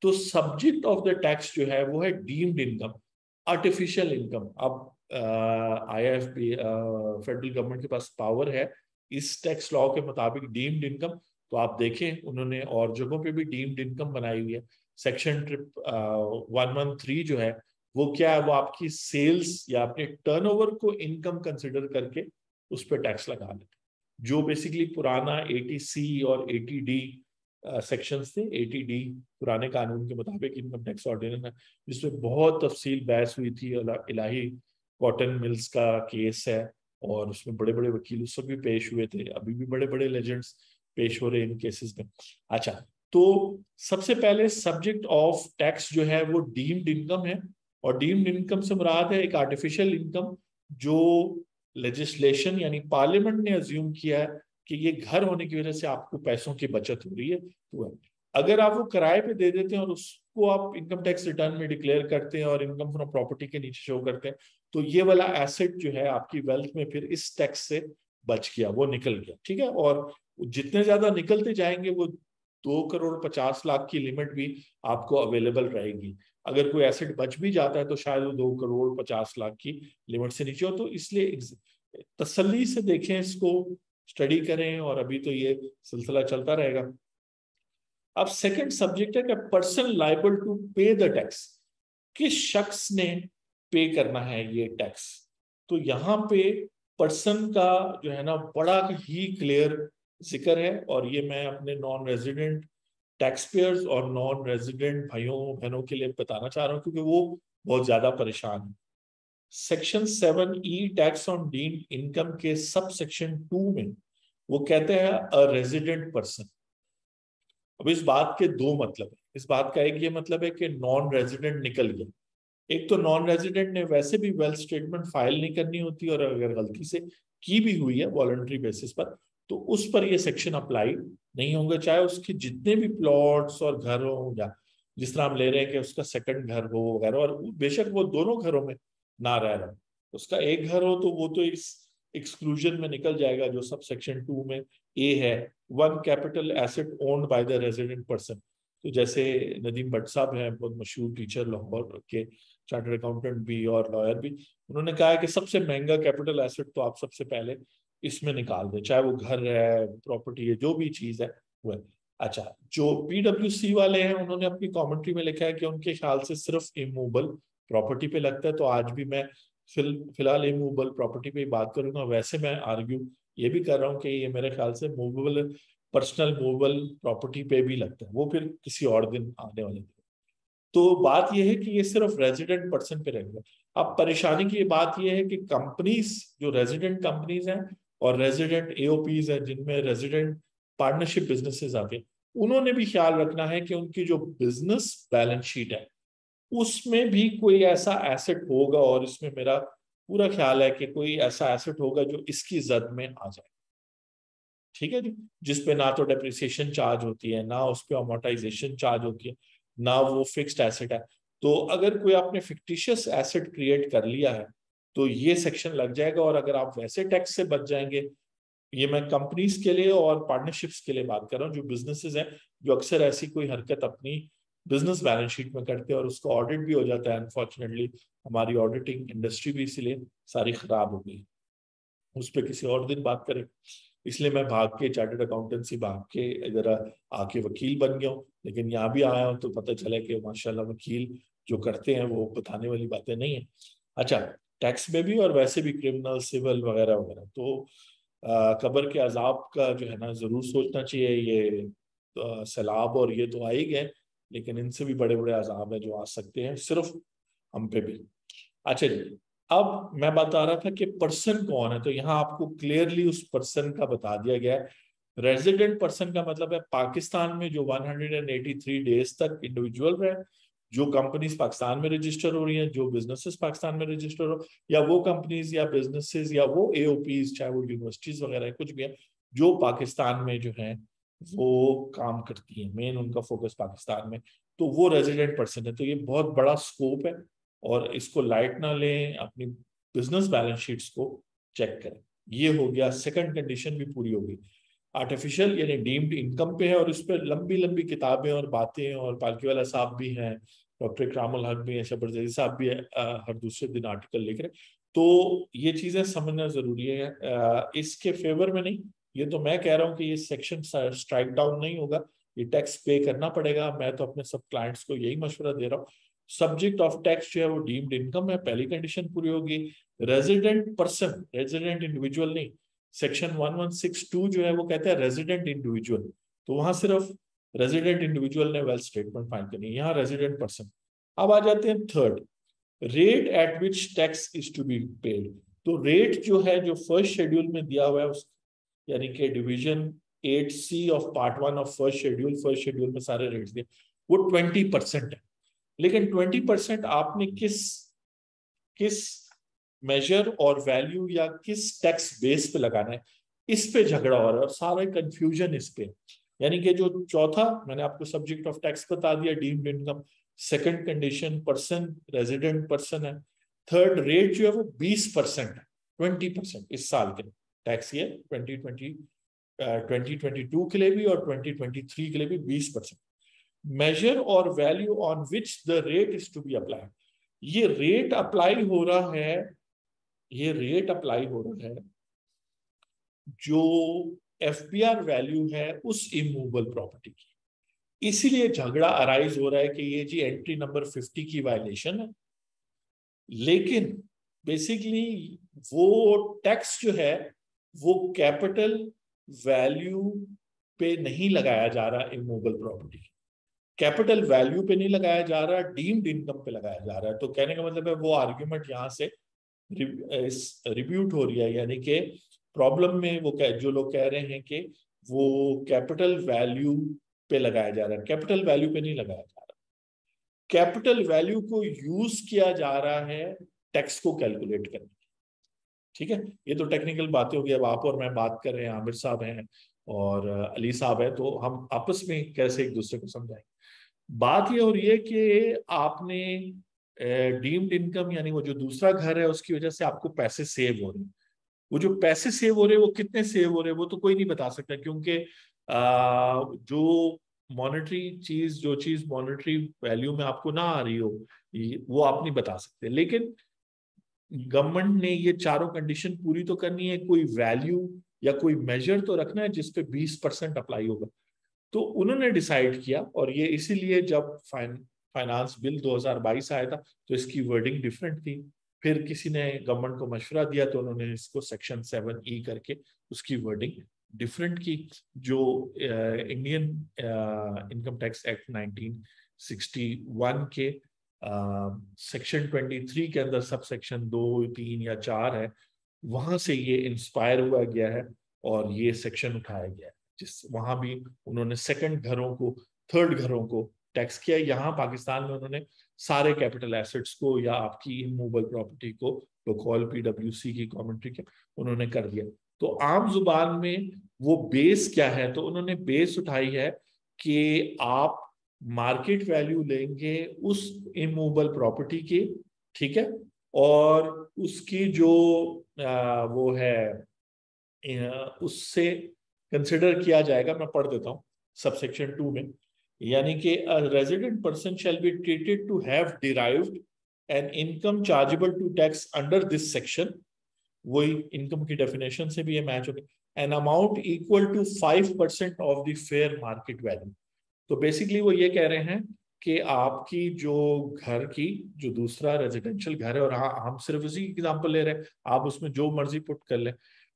तो सब्जेक्ट ऑफ द टैक्स जो है वो है डीम्ड इनकम, आर्टिफिशियल इनकम। अब IFP फेडरल गवर्नमेंट के पास पावर है इस टैक्स लॉ के मुताबिक डीम्ड इनकम। तो आप देखें उन्होंने और जगहों पे भी डीम्ड इनकम बनाई हुई है। सेक्शन 113 जो है वो क्या है, वो आपकी सेल्स या अपने टर्नओवर को इनकम कंसिडर करके उस पर टैक्स लगा लेते, जो बेसिकली पुराना 80C और 80D सेक्शंस थे। 80D पुराने कानून के मुताबिक इनकम टैक्स ऑर्डिनेंस है, जिसमें बहुत तफसील बहस हुई थी। इलाही कॉटन मिल्स का केस है, और उसमें बड़े बड़े वकील उस सब भी पेश हुए थे, अभी भी बड़े बड़े लेजेंड्स पेश हो रहे हैं इन केसेस में। अच्छा, तो सबसे पहले सब्जेक्ट ऑफ टैक्स जो है वो डीम्ड इनकम है, और डीम्ड इनकम से मुराद है एक आर्टिफिशियल इनकम जो लेजिस्लेशन यानी पार्लियामेंट ने अज्यूम किया है कि ये घर होने की वजह से आपको पैसों की बचत हो रही है। तो अगर आप वो किराए पे दे देते हैं और उसको आप इनकम टैक्स रिटर्न में डिक्लेयर करते हैं और इनकम फ्रॉम प्रॉपर्टी के नीचे शो करते हैं, तो ये वाला एसेट जो है आपकी वेल्थ में फिर इस टैक्स से बच गया, वो निकल गया। ठीक है, और जितने ज्यादा निकलते जाएंगे वो 2 करोड़ 50 लाख की लिमिट भी आपको अवेलेबल रहेगी। अगर कोई एसेट बच भी जाता है तो शायद वो 2 करोड़ 50 लाख की लिमिट से नीचे हो। तो इसलिए तसल्ली से देखें, इसको स्टडी करें, और अभी तो ये सिलसिला चलता रहेगा। अब सेकंड सब्जेक्ट है कि पर्सन लाइबल टू पे द टैक्स, किस शख्स ने पे करना है ये टैक्स। तो यहाँ पे पर्सन का जो है ना बड़ा ही क्लियर जिक्र है, और ये मैं अपने नॉन रेजिडेंट टैक्स पेयर्स और नॉन रेजिडेंट भाइयों बहनों के लिए बताना चाह रहा हूँ, क्योंकि वो बहुत ज्यादा परेशान है। Section 7E tax on deemed income के सब सेक्शन 2 में वो कहते हैं अ रेजिडेंट पर्सन। अब इस बात के दो मतलब है। इस बात का एक ये मतलब है कि नॉन रेजिडेंट निकल गया। एक तो नॉन रेजिडेंट ने वैसे भी वेल्थ स्टेटमेंट फाइल नहीं करनी होती, और अगर गलती से की भी हुई है वॉलंटरी बेसिस पर, तो उस पर ये सेक्शन अप्लाई नहीं होंगे, चाहे उसके जितने भी प्लॉट्स और घर हो, या जिस तरह हम ले रहे हैं कि उसका सेकंड घर हो वगैरह, और बेशक वो दोनों घरों में ना रह रहा, उसका एक घर हो तो वो तो इस एक्सक्लूजन में निकल जाएगा जो सब सेक्शन 2 में ए है, one capital asset owned by the resident person. तो जैसे नदीम भट्ट साहब हैं, बहुत मशहूर टीचर लाहौर के, चार्टर्ड अकाउंटेंट भी और लॉयर भी, उन्होंने कहा है कि सबसे महंगा कैपिटल एसेट तो आप सबसे पहले इसमें निकाल दें, चाहे वो घर है, प्रॉपर्टी है, जो भी चीज है वो है। अच्छा, जो पीडब्ल्यूसी वाले हैं उन्होंने अपनी कमेंट्री में लिखा है कि उनके ख्याल से सिर्फ इमूवेबल प्रॉपर्टी पे लगता है। तो आज भी मैं फिलहाल इमूवेबल प्रॉपर्टी पे ही बात करूंगा। वैसे मैं आर्ग्यू ये भी कर रहा हूँ कि ये मेरे ख्याल से मूवेबल, पर्सनल मूवेबल प्रॉपर्टी पे भी लगता है, वो फिर किसी और दिन आने वाले दिन। तो बात यह है कि ये सिर्फ रेजिडेंट पर्सन पे रहेगा। अब परेशानी की बात यह है कि कंपनीज, जो रेजिडेंट कंपनीज हैं और रेजिडेंट एओपीज हैं, जिनमें रेजिडेंट पार्टनरशिप बिजनेसेस आते हैं, उन्होंने भी ख्याल रखना है कि उनकी जो बिजनेस बैलेंस शीट है उसमें भी कोई ऐसा एसेट होगा, और इसमें मेरा पूरा ख्याल है कि कोई ऐसा एसेट होगा जो इसकी जद में आ जाए। ठीक है जी, जिसपे ना तो डेप्रिसिएशन चार्ज होती है, ना उस पर अमोर्टाइजेशन चार्ज होती है, ना वो फिक्स्ड एसेट है। तो अगर कोई आपने फिक्टिशियस एसेट क्रिएट कर लिया है तो ये सेक्शन लग जाएगा, और अगर आप वैसे टैक्स से बच जाएंगे, ये मैं कंपनीज के लिए और पार्टनरशिप्स के लिए बात कर रहा हूँ, जो बिजनेसेस हैं जो अक्सर ऐसी कोई हरकत अपनी बिजनेस बैलेंस शीट में करते हैं और उसका ऑडिट भी हो जाता है। अनफॉर्चुनेटली हमारी ऑडिटिंग इंडस्ट्री भी इसलिए सारी खराब हो गई, उस पर किसी और दिन बात करें। इसलिए मैं भाग के चार्टर्ड अकाउंटेंसी भाग के इधर आके वकील बन गया हूँ, लेकिन यहाँ भी आया हूँ तो पता चला कि माशाल्लाह वकील जो करते हैं वो बताने वाली बातें नहीं है। अच्छा, टैक्स में भी और वैसे भी क्रिमिनल, सिविल वगैरह वगैरह, तो कब्र के अजाब का जो है ना जरूर सोचना चाहिए। ये सैलाब और ये तो आ ही गए, लेकिन इनसे भी बड़े बड़े अजाब है जो आ सकते हैं सिर्फ हम पे भी। अच्छा जी, अब मैं बता रहा था कि पर्सन कौन है, तो यहाँ आपको क्लियरली उस पर्सन का बता दिया गया है। रेजिडेंट पर्सन का मतलब है पाकिस्तान में जो 183 डेज तक इंडिविजुअल रहे, जो कंपनीज पाकिस्तान में रजिस्टर हो रही हैं, जो बिजनेसेस पाकिस्तान में रजिस्टर हो, या वो कंपनीज या बिजनेसेस या वो एओपीज, चाहे वो यूनिवर्सिटीज वगैरह है, कुछ भी है, जो पाकिस्तान में जो है वो काम करती है, मेन उनका फोकस पाकिस्तान में, तो वो रेजिडेंट पर्सन है। तो ये बहुत बड़ा स्कोप है, और इसको लाइट ना लें, अपनी बिजनेस बैलेंस शीट्स को चेक करें। ये हो गया, सेकंड कंडीशन भी पूरी होगी। आर्टिफिशियल यानी डीम्ड इनकम पे है, और उस पर लंबी लंबी किताबें और बातें, और पालकी वाला साहब भी हैं, डॉक्टर इकरामुल हक भी हैं, शबर जैदी साहब भी है, हर दूसरे दिन आर्टिकल लिख रहे। तो ये चीजें समझना जरूरी है, इसके फेवर में नहीं। ये तो मैं कह रहा हूँ कि ये सेक्शन स्ट्राइक डाउन नहीं होगा, ये टैक्स पे करना पड़ेगा। मैं तो अपने सब क्लाइंट्स को यही मशवरा दे रहा हूँ। सब्जेक्ट ऑफ टैक्स जो है वो डीम्ड इनकम है, पहली कंडीशन पूरी होगी। रेजिडेंट पर्सन, रेजिडेंट इंडिविजुअल नहीं। सेक्शन 1162 जो है वो कहता है रेजिडेंट इंडिविजुअल, तो वहां सिर्फ रेजिडेंट इंडिविजुअल ने वेल्थ स्टेटमेंट फाइल करनी है, यहाँ रेजिडेंट पर्सन। अब आ जाते हैं third, rate at which tax is to be paid. तो रेट जो है, जो फर्स्ट शेड्यूल में दिया हुआ है उस, यानी कि division 8C of part 1 of first schedule में सारे रेट्स दिए, वो 20% है। लेकिन 20% आपने किस किस मेजर और वैल्यू या किस टैक्स बेस पे लगाना है, इस पे झगड़ा हो रहा है, और सारा कंफ्यूजन इस पे। यानी कि जो चौथा मैंने आपको सब्जेक्ट ऑफ टैक्स बता दिया, deemed income. Second condition person, resident person है। थर्ड रेट जो है वो 20% है, 20% इस साल के टैक्स ईयर 2022 के लिए भी और 2023 के लिए भी 20%। Measure or value on which the rate is to be apply. ये रेट अप्लाई हो रहा है, ये रेट अप्लाई हो रहा है जो एफबीआर वैल्यू है उस इमूवेबल प्रॉपर्टी की। इसीलिए झगड़ा अराइज हो रहा है कि ये जी एंट्री नंबर 50 की वायलेशन है, लेकिन बेसिकली वो टैक्स जो है वो कैपिटल वैल्यू पे नहीं लगाया जा रहा, इमूवेबल प्रॉपर्टी कैपिटल वैल्यू पे नहीं लगाया जा रहा, डीम्ड इनकम पे लगाया जा रहा है। तो कहने का मतलब है वो आर्ग्यूमेंट यहाँ से रिब्यूट हो रही है, यानी कि प्रॉब्लम में वो जो लोग कह रहे हैं कि वो कैपिटल वैल्यू पे लगाया जा रहा है, कैपिटल वैल्यू पे नहीं लगाया जा रहा। कैपिटल वैल्यू को यूज किया जा रहा है टैक्स को कैलकुलेट करने। ठीक है, ये तो टेक्निकल बातें होगी। अब आप और मैं बात कर रहे हैं, आमिर साहब हैं और अली साहब है, तो हम आपस में कैसे एक दूसरे को समझाएंगे। बात ये हो रही है कि आपने डीम्ड इनकम यानी वो जो दूसरा घर है उसकी वजह से आपको पैसे सेव हो रहे हैं। वो जो पैसे सेव हो रहे हैं वो कितने सेव हो रहे हैं वो तो कोई नहीं बता सकता, क्योंकि जो मॉनेटरी चीज, जो चीज मॉनेटरी वैल्यू में आपको ना आ रही हो, वो आप नहीं बता सकते। लेकिन गवर्नमेंट ने ये चारों कंडीशन पूरी तो करनी है, कोई वैल्यू या कोई मेजर तो रखना है जिसपे 20% अप्लाई होगा। तो उन्होंने डिसाइड किया, और ये इसीलिए जब फाइनेंस बिल 2022 आया था तो इसकी वर्डिंग डिफरेंट थी। फिर किसी ने गवर्नमेंट को मशवरा दिया तो उन्होंने इसको सेक्शन 7E करके उसकी वर्डिंग डिफरेंट की। जो इंडियन इनकम टैक्स एक्ट 1961 के सेक्शन 23 के अंदर सब सेक्शन 2, 3 या 4 है, वहां से ये इंस्पायर हुआ गया है और ये सेक्शन उठाया गया है, जिस वहां भी उन्होंने सेकंड घरों को, थर्ड घरों को टैक्स किया। यहाँ पाकिस्तान में उन्होंने सारे कैपिटल एसेट्स को या आपकी इमूवेबल प्रॉपर्टी को, तो कॉल PWC की कमेंट्री के उन्होंने कर दिया। तो आम जुबान में वो बेस क्या है, तो उन्होंने बेस उठाई है कि आप मार्केट वैल्यू लेंगे उस इमूवेबल प्रॉपर्टी की, ठीक है, और उसकी जो वो है उससे कंसिडर किया जाएगा। मैं पढ़ देता हूं सबसेक्शन 2 में, यानी कि resident person shall be treated to have derived an income chargeable to tax under this section, वही इनकम की डेफिनेशन से भी ये मैच हो गया, an amount equal to 5% of the fair market value. तो बेसिकली वो ये कह रहे हैं कि आपकी जो घर की जो दूसरा रेजिडेंशियल घर है, और हाँ हम सिर्फ उसी एग्जांपल ले रहे हैं, आप उसमें जो मर्जी पुट कर लें,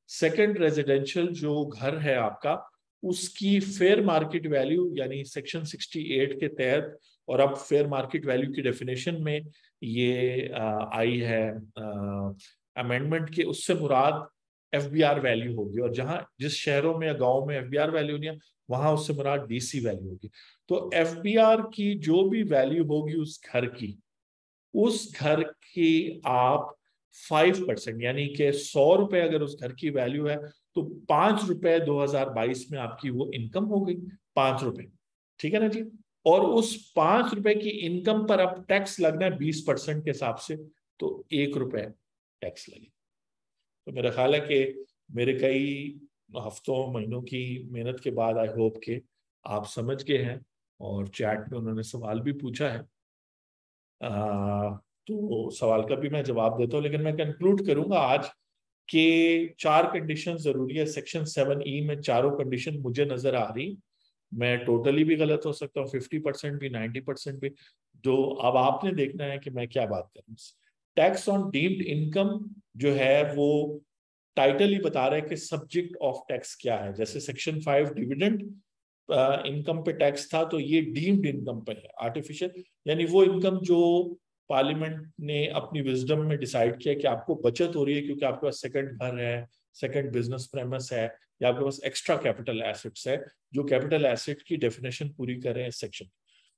सेकंड रेजिडेंशियल जो घर है आपका, उसकी फेयर मार्केट वैल्यू यानी सेक्शन 68 के तहत, और अब फेयर मार्केट वैल्यू की डेफिनेशन में ये आई है अमेंडमेंट के, उससे मुराद FBR वैल्यू होगी, और जहां जिस शहरों में या गांव में FBR वैल्यू नहीं है वहां उससे मुराद DC वैल्यू होगी। तो FBR की जो भी वैल्यू होगी उस घर की आप 5%, यानी कि 100 रुपए अगर उस घर की वैल्यू है तो 5 रुपए 2022 में आपकी वो इनकम हो गई, 5 रुपए, ठीक है ना जी। और उस 5 रुपए की इनकम पर अब टैक्स लगना है 20% के हिसाब से, तो 1 रुपए टैक्स लगे। तो मेरा ख्याल है कि मेरे कई हफ्तों महीनों की मेहनत के बाद आई होप के आप समझ गए हैं, और चैट में उन्होंने सवाल भी पूछा है, तो सवाल का भी मैं जवाब देता हूँ। लेकिन मैं कंक्लूड करूंगा आज कि 4 कंडीशन जरूरी है सेक्शन 7E में, चारों कंडीशन मुझे नजर आ रही। मैं टोटली भी गलत हो सकता हूँ, 50% भी, 90% भी, जो अब आपने देखना है कि मैं क्या बात करूँ। टैक्स ऑन डीम्ड इनकम जो है वो टाइटल ही बता रहा है कि सब्जेक्ट ऑफ टैक्स क्या है। जैसे सेक्शन 5 डिविडेंड इनकम पे टैक्स था, तो ये डीम्ड इनकम पे है, आर्टिफिशियल यानी वो इनकम जो पार्लियामेंट ने अपनी विजडम में डिसाइड किया कि आपको बचत हो रही है क्योंकि आपके पास सेकंड घर है, सेकंड बिजनेस प्रेमिस है, या आपके पास एक्स्ट्रा कैपिटल एसेट्स है, जो कैपिटल एसेट की डेफिनेशन पूरी कर रहे हैं सेक्शन।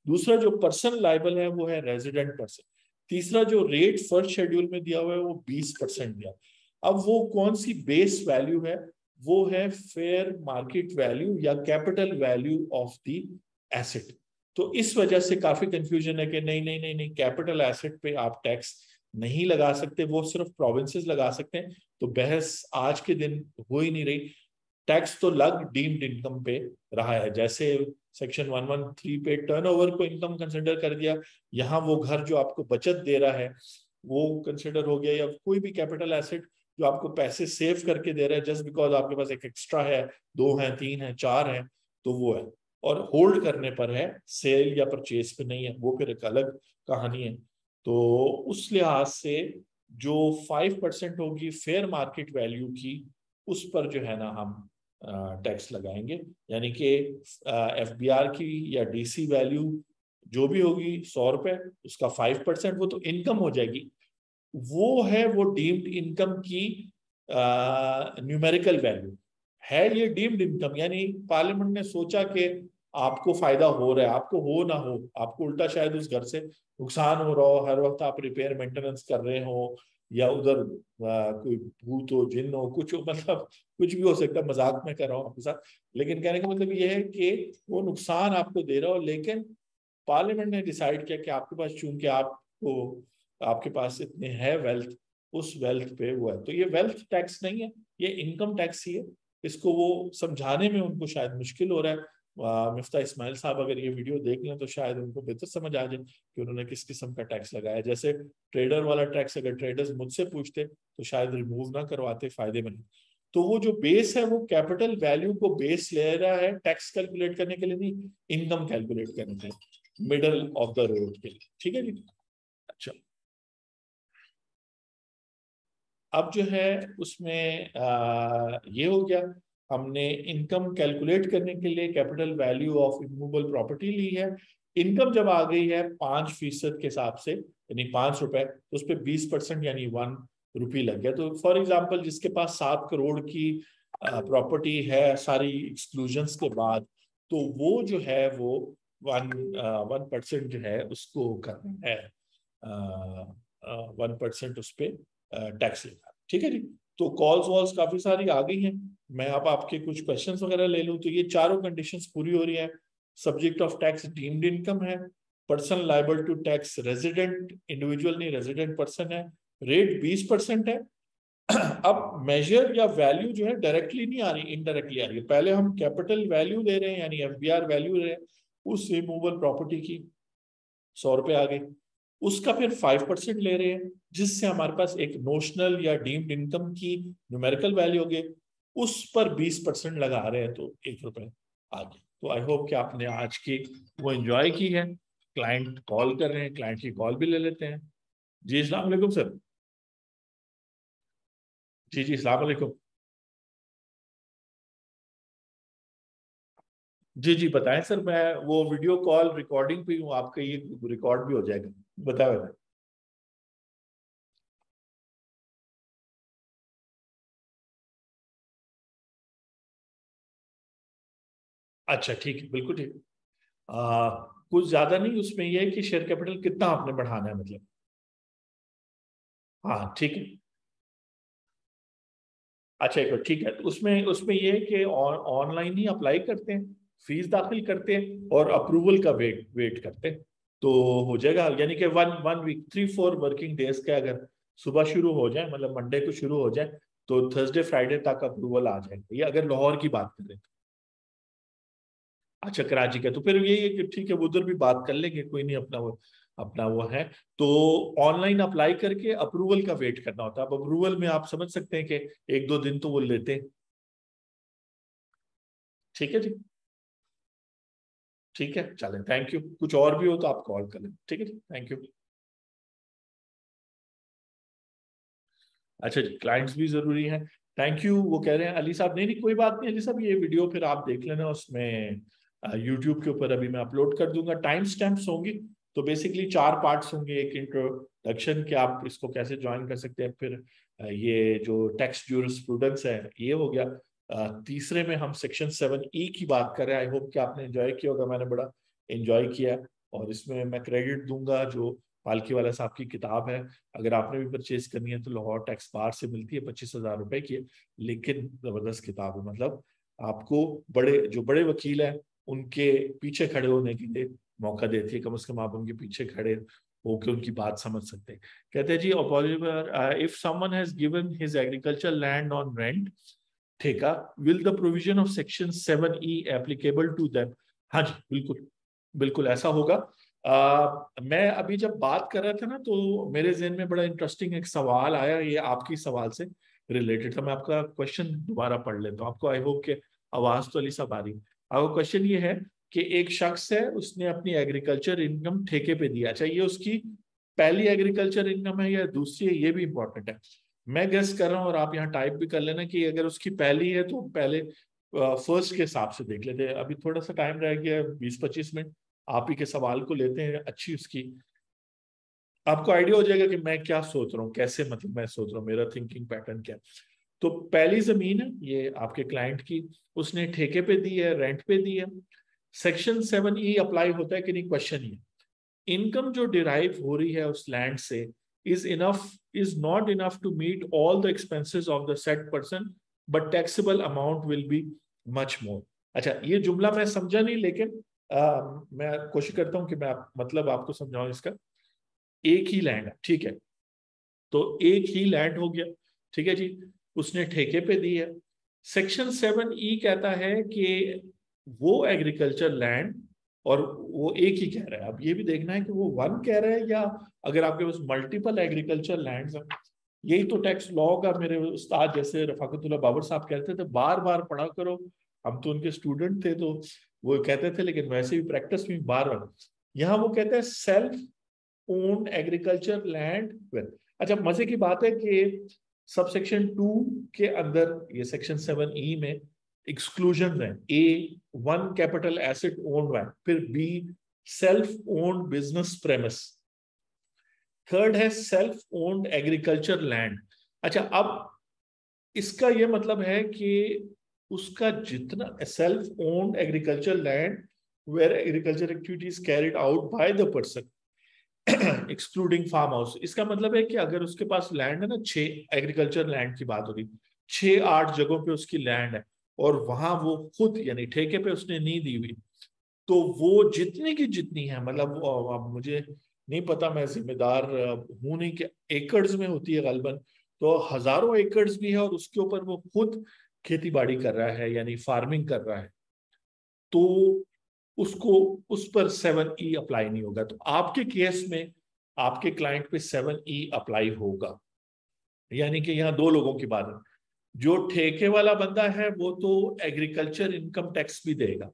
दूसरा जो पर्सन लाइबल है वो है रेजिडेंट पर्सन। तीसरा जो रेट फर्स्ट शेड्यूल में दिया हुआ है वो 20% दिया। अब वो कौन सी बेस वैल्यू है, वो है फेयर मार्केट वैल्यू या capital value of the asset. तो इस वजह से काफी कंफ्यूजन है कि नहीं नहीं नहीं नहीं, कैपिटल एसेट पे आप टैक्स नहीं लगा सकते, वो सिर्फ प्रोविंसेस लगा सकते हैं। तो बहस आज के दिन हो ही नहीं रही। टैक्स तो लग डीम्ड इनकम पे रहा है, जैसे सेक्शन 113 पे टर्नओवर को इनकम कंसिडर कर दिया, यहाँ वो घर जो आपको बचत दे रहा है वो कंसिडर हो गया, या कोई भी कैपिटल एसेट जो आपको पैसे सेव करके दे रहा है जस्ट बिकॉज आपके पास एक एक्स्ट्रा है, 2 है, 3 है, 4 है, तो वो है। और होल्ड करने पर है, सेल या परचेज पे नहीं है, वो फिर एक अलग कहानी है। तो उस लिहाज से जो 5% होगी फेयर मार्केट वैल्यू की, उस पर जो है ना हम टैक्स लगाएंगे, यानी कि FBR की या DC वैल्यू जो भी होगी 100 रुपए, उसका 5% वो तो इनकम हो जाएगी, वो है वो डीम्ड इनकम की न्यूमेरिकल वैल्यू है। ये डीम्ड इनकम यानी पार्लियामेंट ने सोचा कि आपको फायदा हो रहा है, आपको हो ना हो, आपको उल्टा शायद उस घर से नुकसान हो रहा हो, हर वक्त आप रिपेयर मेंटेनेंस कर रहे हो, या उधर कोई भूत हो, जिन हो, कुछ हो, मतलब कुछ भी हो सकता है, मजाक में कर रहा हूँ आपके साथ। लेकिन कहने का मतलब ये है कि वो नुकसान आपको दे रहा हो, लेकिन पार्लियामेंट ने डिसाइड किया कि आपके पास, चूंकि आपको, आपके पास इतने है वेल्थ, उस वेल्थ पे वो है, तो ये वेल्थ टैक्स नहीं है, ये इनकम टैक्स ही है। इसको वो समझाने में उनको शायद मुश्किल हो रहा है। मिफ्ता इस्माइल साहब अगर ये वीडियो देख लें तो शायद उनको बेहतर समझ आ जाए कि उन्होंने किस किस्म का टैक्स लगाया। जैसे ट्रेडर वाला टैक्स अगर ट्रेडर्स मुझसे पूछते तो शायद रिमूव ना करवाते, फायदे में नहीं। तो वो जो बेस है वो कैपिटल वैल्यू को बेस ले रहा है टैक्स कैलकुलेट करने के लिए, नहीं इनकम कैलकुलेट करने के लिए, मिडल ऑफ द रोड के लिए। ठीक है जी। अच्छा, अब जो है उसमें ये हो गया, हमने इनकम कैलकुलेट करने के लिए capital value of immovable property ली है। इनकम जब आ गई है 5% के हिसाब से, यानी 5 रुपए, तो उस पर 20% यानी 1 रुपी लग गया। तो फॉर एग्जाम्पल जिसके पास 7 करोड़ की प्रॉपर्टी है सारी एक्सक्लूजन्स के बाद, तो वो जो है वो 1% जो है उसको करना है, 1% उस पर टैक्स लेगा। ठीक है जी। तो कॉल्स वॉल्स काफी सारी आ गई हैं, मैं अब आपके कुछ क्वेश्चंस वगैरह ले लूं। तो ये चारों कंडीशंस पूरी हो रही है। Subject of tax deemed income है, person liable to tax resident, individual नहीं रेजिडेंट पर्सन है, रेट 20% है। अब मेजर या वैल्यू जो है डायरेक्टली नहीं आ रही, इनडायरेक्टली आ रही है। पहले हम कैपिटल वैल्यू दे रहे हैं यानी एफबीआर वैल्यू दे रहे हैं उस रिमूवल प्रॉपर्टी की, 100 रुपए आ गई, उसका फिर 5% ले रहे हैं, जिससे हमारे पास एक नोशनल या डीम्ड इनकम की न्यूमेरिकल वैल्यू हो गई, उस पर 20% लगा रहे हैं, तो 1 रुपए आ गए। तो आई होप कि आपने आज की वो एंजॉय की है। क्लाइंट कॉल कर रहे हैं, क्लाइंट की कॉल भी ले लेते हैं। जी अस्सलाम वालेकुम सर। जी जी अस्सलाम वालेकुम। जी जी बताएं सर, मैं वो वीडियो कॉल रिकॉर्डिंग पे हूँ, आपका ये रिकॉर्ड भी हो जाएगा। बताए बताए। अच्छा ठीक है, बिल्कुल ठीक है। कुछ ज्यादा नहीं, उसमें यह है कि शेयर कैपिटल कितना आपने बढ़ाना है, मतलब। हाँ ठीक है। अच्छा एक ठीक है, तो उसमें उसमें यह है कि ऑनलाइन ही अप्लाई करते हैं, फीस दाखिल करते हैं और अप्रूवल का वेट वेट करते हैं, तो हो जाएगा। यानी कि one one week, 3-4 working days के अगर सुबह शुरू हो जाए, मतलब मंडे को शुरू हो जाए, तो थर्सडे फ्राइडे तक अप्रूवल आ जाएगा। ये अगर लाहौर की बात करें तो। अच्छा कराची का, तो फिर यही है कि ठीक है, वो उधर भी बात कर लेंगे, कोई नहीं, अपना वो है। तो ऑनलाइन अप्लाई करके अप्रूवल का वेट करना होता है। अब अप्रूवल में आप समझ सकते हैं कि 1-2 दिन तो वो लेते हैं। ठीक है जी। ठीक है चलें, थैंक यू। कुछ और भी हो तो आप कॉल करें। ठीक है जी, थैंक यू। अच्छा जी, क्लाइंट्स भी जरूरी है। Thank you. वो कह रहे हैं अली साहब, नहीं नहीं कोई बात नहीं अली साहब, ये वीडियो फिर आप देख लेना, उसमें यूट्यूब के ऊपर अभी मैं अपलोड कर दूंगा, टाइम स्टैम्प्स होंगी। तो बेसिकली 4 पार्ट्स होंगे, एक इंट्रोडक्शन कि आप इसको कैसे ज्वाइन कर सकते हैं, फिर ये जो टैक्स ज्यूरिस्प्रूडेंस है ये हो गया, तीसरे में हम सेक्शन 7E की बात कर रहे हैं। आई होप कि आपने एंजॉय किया होगा, मैंने बड़ा एंजॉय किया है। और इसमें मैं क्रेडिट दूंगा जो पालकी वाला साहब की किताब है, अगर आपने भी परचेज करनी है तो लाहौर टैक्स बार से मिलती है, 25,000 रुपए की है, लेकिन जबरदस्त किताब है। मतलब आपको बड़े जो बड़े वकील हैं उनके पीछे खड़े होने के लिए मौका देती है, कम से कम आप उनके पीछे खड़े होकर उनकी बात समझ सकते हैं। कहते हैं जी, if someone has given his agriculture land on rent, ठेका, will the provision of section 7E applicable to them. हाँ जी बिल्कुल, बिल्कुल ऐसा होगा। मैं अभी जब बात कर रहा था ना, तो मेरे जहन में बड़ा इंटरेस्टिंग एक सवाल आया, ये आपकी सवाल से रिलेटेड था। मैं आपका क्वेश्चन दोबारा पढ़ लेता हूँ आपको, आई होप के आवाज तो अली साहब आ रही। आपका क्वेश्चन ये है कि एक शख्स है, उसने अपनी एग्रीकल्चर इनकम ठेके पे दिया, अच्छा ये उसकी पहली एग्रीकल्चर इनकम है या दूसरी है, ये भी इंपॉर्टेंट है। मैं गेस कर रहा हूँ और आप यहाँ टाइप भी कर लेना कि अगर उसकी पहली है तो पहले फर्स्ट के हिसाब से देख लेते हैं। अभी थोड़ा सा टाइम रह गया, 20-25 मिनट। आप ही के सवाल को लेते हैं, अच्छी उसकी आपको आइडिया हो जाएगा कि मैं क्या सोच रहा हूँ, कैसे, मतलब मैं सोच रहा हूँ, मेरा थिंकिंग पैटर्न क्या है। तो पहली जमीन है ये आपके क्लाइंट की, उसने ठेके पे दी है, रेंट पे दी है। सेक्शन 7E अप्लाई होता है कि नहीं, क्वेश्चन ये। इनकम जो डिराइव हो रही है उस लैंड से, is not enough to meet all the expenses of the said person, but taxable amount will be much more. अच्छा, ये जुमला मैं समझा नहीं, लेकिन मैं कोशिश करता हूं कि मैं मतलब आपको समझाऊं इसका। एक ही लैंड है, ठीक है, तो एक ही लैंड हो गया, ठीक है जी, उसने ठेके पे दी है। सेक्शन 7E कहता है कि वो एग्रीकल्चर लैंड, और वो एक ही कह रहा है, अब ये भी देखना है कि वो वन कह रहा है या अगर आपके पास मल्टीपल एग्रीकल्चर लैंड्स हैं। यही तो टैक्स लॉ का मेरे उस्ताद जैसे रफाकतुल्लाह बाबर साहब कहते थे, बार बार पढ़ा करो। हम तो उनके स्टूडेंट थे तो वो कहते थे, लेकिन वैसे भी प्रैक्टिस में बार बार। यहाँ वो कहते हैं self owned agriculture land with. अच्छा, मजे की बात है कि सबसेक्शन 2 के अंदर ये सेक्शन 7E में एक्सक्लूजन है। A, one capital asset owned by, फिर B self owned business premise, third है सेल्फ ओन्ड एग्रीकल्चर लैंड। अच्छा, अब इसका ये मतलब है कि उसका जितना self owned agriculture land where agriculture activities carried out by the person excluding farm house, इसका मतलब है कि अगर उसके पास लैंड है ना, 6 एग्रीकल्चर लैंड की बात हो रही, 6-8 जगहों पे उसकी लैंड है, और वहां वो खुद यानी ठेके पे उसने नहीं दी हुई, तो वो जितनी की जितनी है, मतलब अब मुझे नहीं पता, मैं जिम्मेदार हूं नहीं, कि एकड़्स में होती है गालबन, तो हजारों एकड़्स भी है, और उसके ऊपर वो खुद खेती बाड़ी कर रहा है यानी फार्मिंग कर रहा है, तो उसको उस पर 7E अप्लाई नहीं होगा। तो आपके केस में आपके क्लाइंट पे 7E अप्लाई होगा। यानी कि यहाँ दो लोगों की बात है, जो ठेके वाला बंदा है वो तो एग्रीकल्चर इनकम टैक्स भी देगा,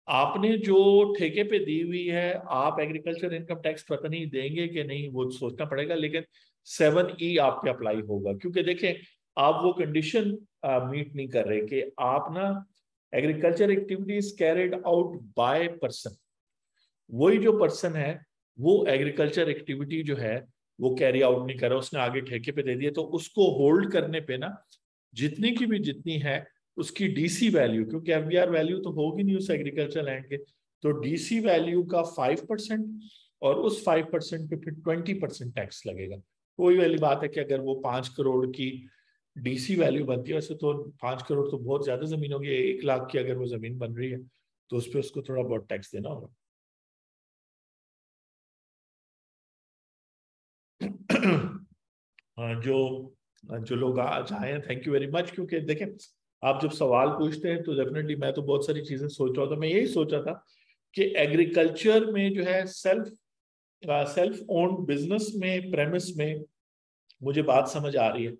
आपने जो ठेके पे दी हुई है आप एग्रीकल्चर इनकम टैक्स पता नहीं देंगे कि नहीं, वो सोचना पड़ेगा, लेकिन 7E आप पे अप्लाई होगा, क्योंकि देखें आप वो कंडीशन मीट नहीं कर रहे कि आप ना agriculture activities carried out by person, वही जो पर्सन है वो एग्रीकल्चर एक्टिविटी जो है वो कैरी आउट नहीं कर रहा, उसने आगे ठेके पे दे दिया, तो उसको होल्ड करने पे ना जितनी की भी जितनी है उसकी डीसी वैल्यू, क्योंकि एफबीआर वैल्यू तो होगी नहीं उस एग्रीकल्चर लैंड के, तो डीसी वैल्यू का 5%, और उस 5% पे फिर 20% टैक्स लगेगा। वही वाली बात है कि अगर वो 5 करोड़ की डीसी वैल्यू बनती है, वैसे तो 5 करोड़ तो बहुत ज्यादा जमीन होगी, 1 लाख की अगर वो जमीन बन रही है तो उस पर उसको थोड़ा बहुत टैक्स देना होगा। जो जो लोग आज आए हैं, थैंक यू वेरी मच, क्योंकि देखें आप जब सवाल पूछते हैं तो डेफिनेटली मैं तो बहुत सारी चीजें सोच रहा था, मैं यही सोचा था कि एग्रीकल्चर में जो है सेल्फ ओन्ड बिजनेस में प्रेमिस में मुझे बात समझ आ रही है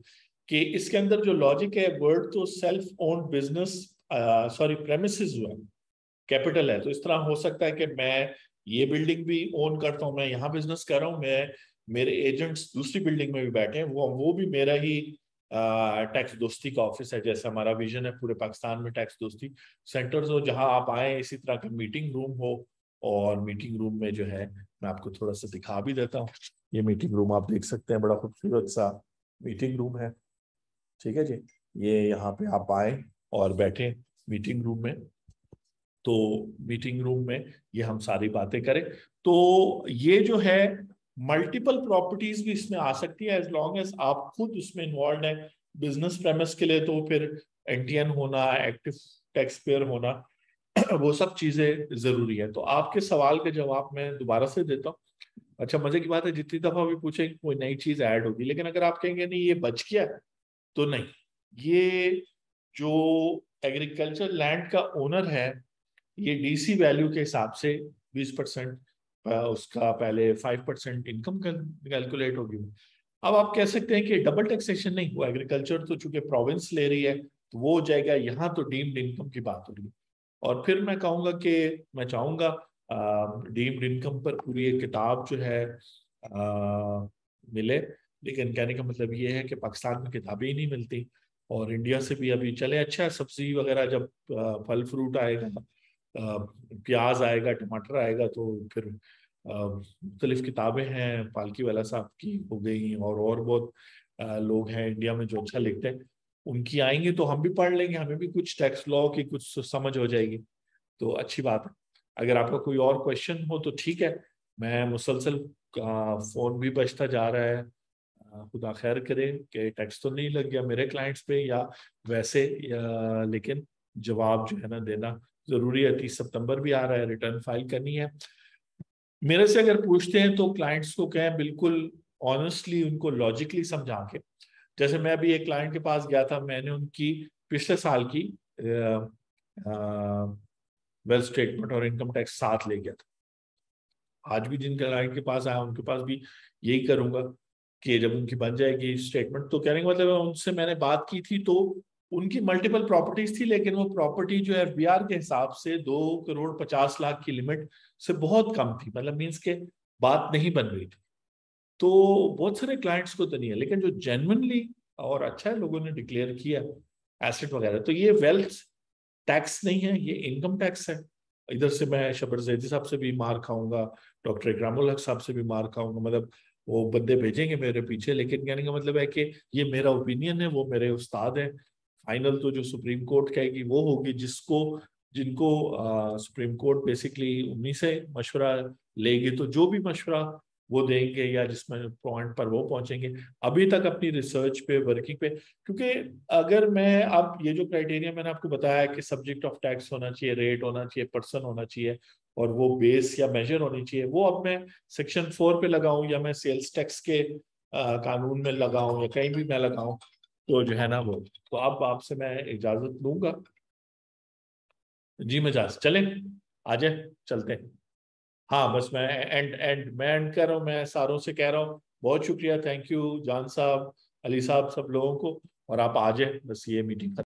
कि इसके अंदर जो लॉजिक है, वर्ड तो self owned business sorry premises जो है कैपिटल है, तो इस तरह हो सकता है कि मैं ये बिल्डिंग भी ओन करता हूँ, मैं यहाँ बिजनेस कर रहा हूँ, मैं मेरे एजेंट्स दूसरी बिल्डिंग में भी बैठे हैं, वो भी मेरा ही टैक्स दोस्ती का ऑफिस है, जैसे हमारा विजन है पूरे पाकिस्तान में टैक्स दोस्ती सेंटर्स हो जहां आप आए, इसी तरह का मीटिंग रूम हो। और मीटिंग रूम में जो है मैं आपको थोड़ा सा दिखा भी देता हूँ, ये मीटिंग रूम आप देख सकते हैं, बड़ा खूबसूरत सा मीटिंग रूम है, ठीक है जी। ये यहाँ पे आप आए और बैठे मीटिंग रूम में, तो मीटिंग रूम में ये हम सारी बातें करें, तो ये जो है मल्टीपल प्रॉपर्टीज भी इसमें आ सकती है, एज लॉन्ग एज आप खुद उसमें इन्वॉल्व है। बिजनेस प्रेमिस के लिए तो फिर एनटीएन होना, एक्टिव टैक्स पेयर होना, वो सब चीजें जरूरी है। तो आपके सवाल के जवाब मैं दोबारा से देता हूँ। अच्छा, मजे की बात है, जितनी दफा भी पूछेंगे कोई नई चीज ऐड होगी, लेकिन अगर आप कहेंगे नहीं ये बच गया तो नहीं, ये जो एग्रीकल्चर लैंड का ओनर है ये डीसी वैल्यू के हिसाब से 20% उसका पहले 5% इनकम कैलकुलेट होगी। अब आप कह सकते हैं कि डबल टैक्सेशन नहीं, वो एग्रीकल्चर तो चूंकि प्रोविंस ले रही है तो वो हो जाएगा, यहाँ तो डीम्ड इनकम की बात हो रही है। और फिर मैं कहूंगा कि मैं चाहूंगा डीम्ड इनकम पर पूरी एक किताब जो है मिले, लेकिन कहने का मतलब ये है कि पाकिस्तान में किताबें ही नहीं मिलती, और इंडिया से भी अभी चले, अच्छा सब्जी वगैरह जब फल फ्रूट आएगा, प्याज आएगा, टमाटर आएगा, तो फिर मुख्तलिफ किताबें हैं, पालकी वाला साहब की हो गई, और बहुत लोग हैं इंडिया में जो अच्छा लिखते हैं, उनकी आएंगी तो हम भी पढ़ लेंगे, हमें भी कुछ टैक्स लॉ की कुछ समझ हो जाएगी, तो अच्छी बात है। अगर आपका कोई और क्वेश्चन हो तो ठीक है, मैं मुसलसल फोन भी बजता जा रहा है। खुदा खैर करे कि टैक्स तो नहीं लग गया मेरे क्लाइंट्स पे या वैसे, लेकिन जवाब जो है ना देना जरूरी है। 30 सितंबर भी आ रहा है, रिटर्न फाइल करनी है। मेरे से अगर पूछते हैं तो क्लाइंट्स को कहें बिल्कुल ऑनेस्टली, उनको लॉजिकली समझा के। जैसे मैं अभी एक क्लाइंट के पास गया था, मैंने उनकी पिछले साल की वेल्थ स्टेटमेंट और इनकम टैक्स साथ ले गया था। आज भी जिन क्लाइंट के पास आया उनके पास भी यही करूंगा कि जब उनकी बन जाएगी स्टेटमेंट, तो कहने का मतलब उनसे मैंने बात की थी तो उनकी मल्टीपल प्रॉपर्टीज थी, लेकिन वो प्रॉपर्टी जो है एफबीआर के हिसाब से 2,50,00,000 की लिमिट से बहुत कम थी, मतलब मीन्स के बात नहीं बन रही थी। तो बहुत सारे क्लाइंट्स को तो नहीं है, लेकिन जो जेन्युइनली और अच्छा है लोगों ने डिक्लेयर किया एसेट वगैरह, तो ये वेल्थ टैक्स नहीं है, ये इनकम टैक्स है। इधर से मैं शबर जैदी साहब से भी मार खाऊंगा, डॉक्टर इकरामुल हक साहब से भी मार खाऊंगा, मतलब वो बंदे भेजेंगे मेरे पीछे, लेकिन कहने का मतलब है कि ये मेरा ओपिनियन है, वो मेरे उस्ताद हैं। फाइनल तो जो सुप्रीम कोर्ट कहेगी वो होगी, जिसको जिनको सुप्रीम कोर्ट बेसिकली उन्हीं से मशवरा लेगी, तो जो भी मशवरा वो देंगे या जिसमें पॉइंट पर वो पहुंचेंगे। अभी तक अपनी रिसर्च पे, वर्किंग पे, क्योंकि अगर मैं अब ये जो क्राइटेरिया मैंने आपको बताया कि सब्जेक्ट ऑफ टैक्स होना चाहिए, रेट होना चाहिए, पर्सन होना चाहिए, और वो बेस या मेजर होनी चाहिए, वो अब मैं सेक्शन 4 पे लगाऊं या मैं सेल्स टैक्स के कानून में लगाऊं या कहीं भी मैं लगाऊं, तो जो है ना वो, तो अब आपसे मैं इजाजत लूंगा। जी मिजाज चले, आ जाए, चलते हैं। हाँ बस मैं एंड कर रहा हूँ, मैं सारों से कह रहा हूँ बहुत शुक्रिया, थैंक यू जान साहब, अली साहब, सब लोगों को, और आप आ जाए, बस ये मीटिंग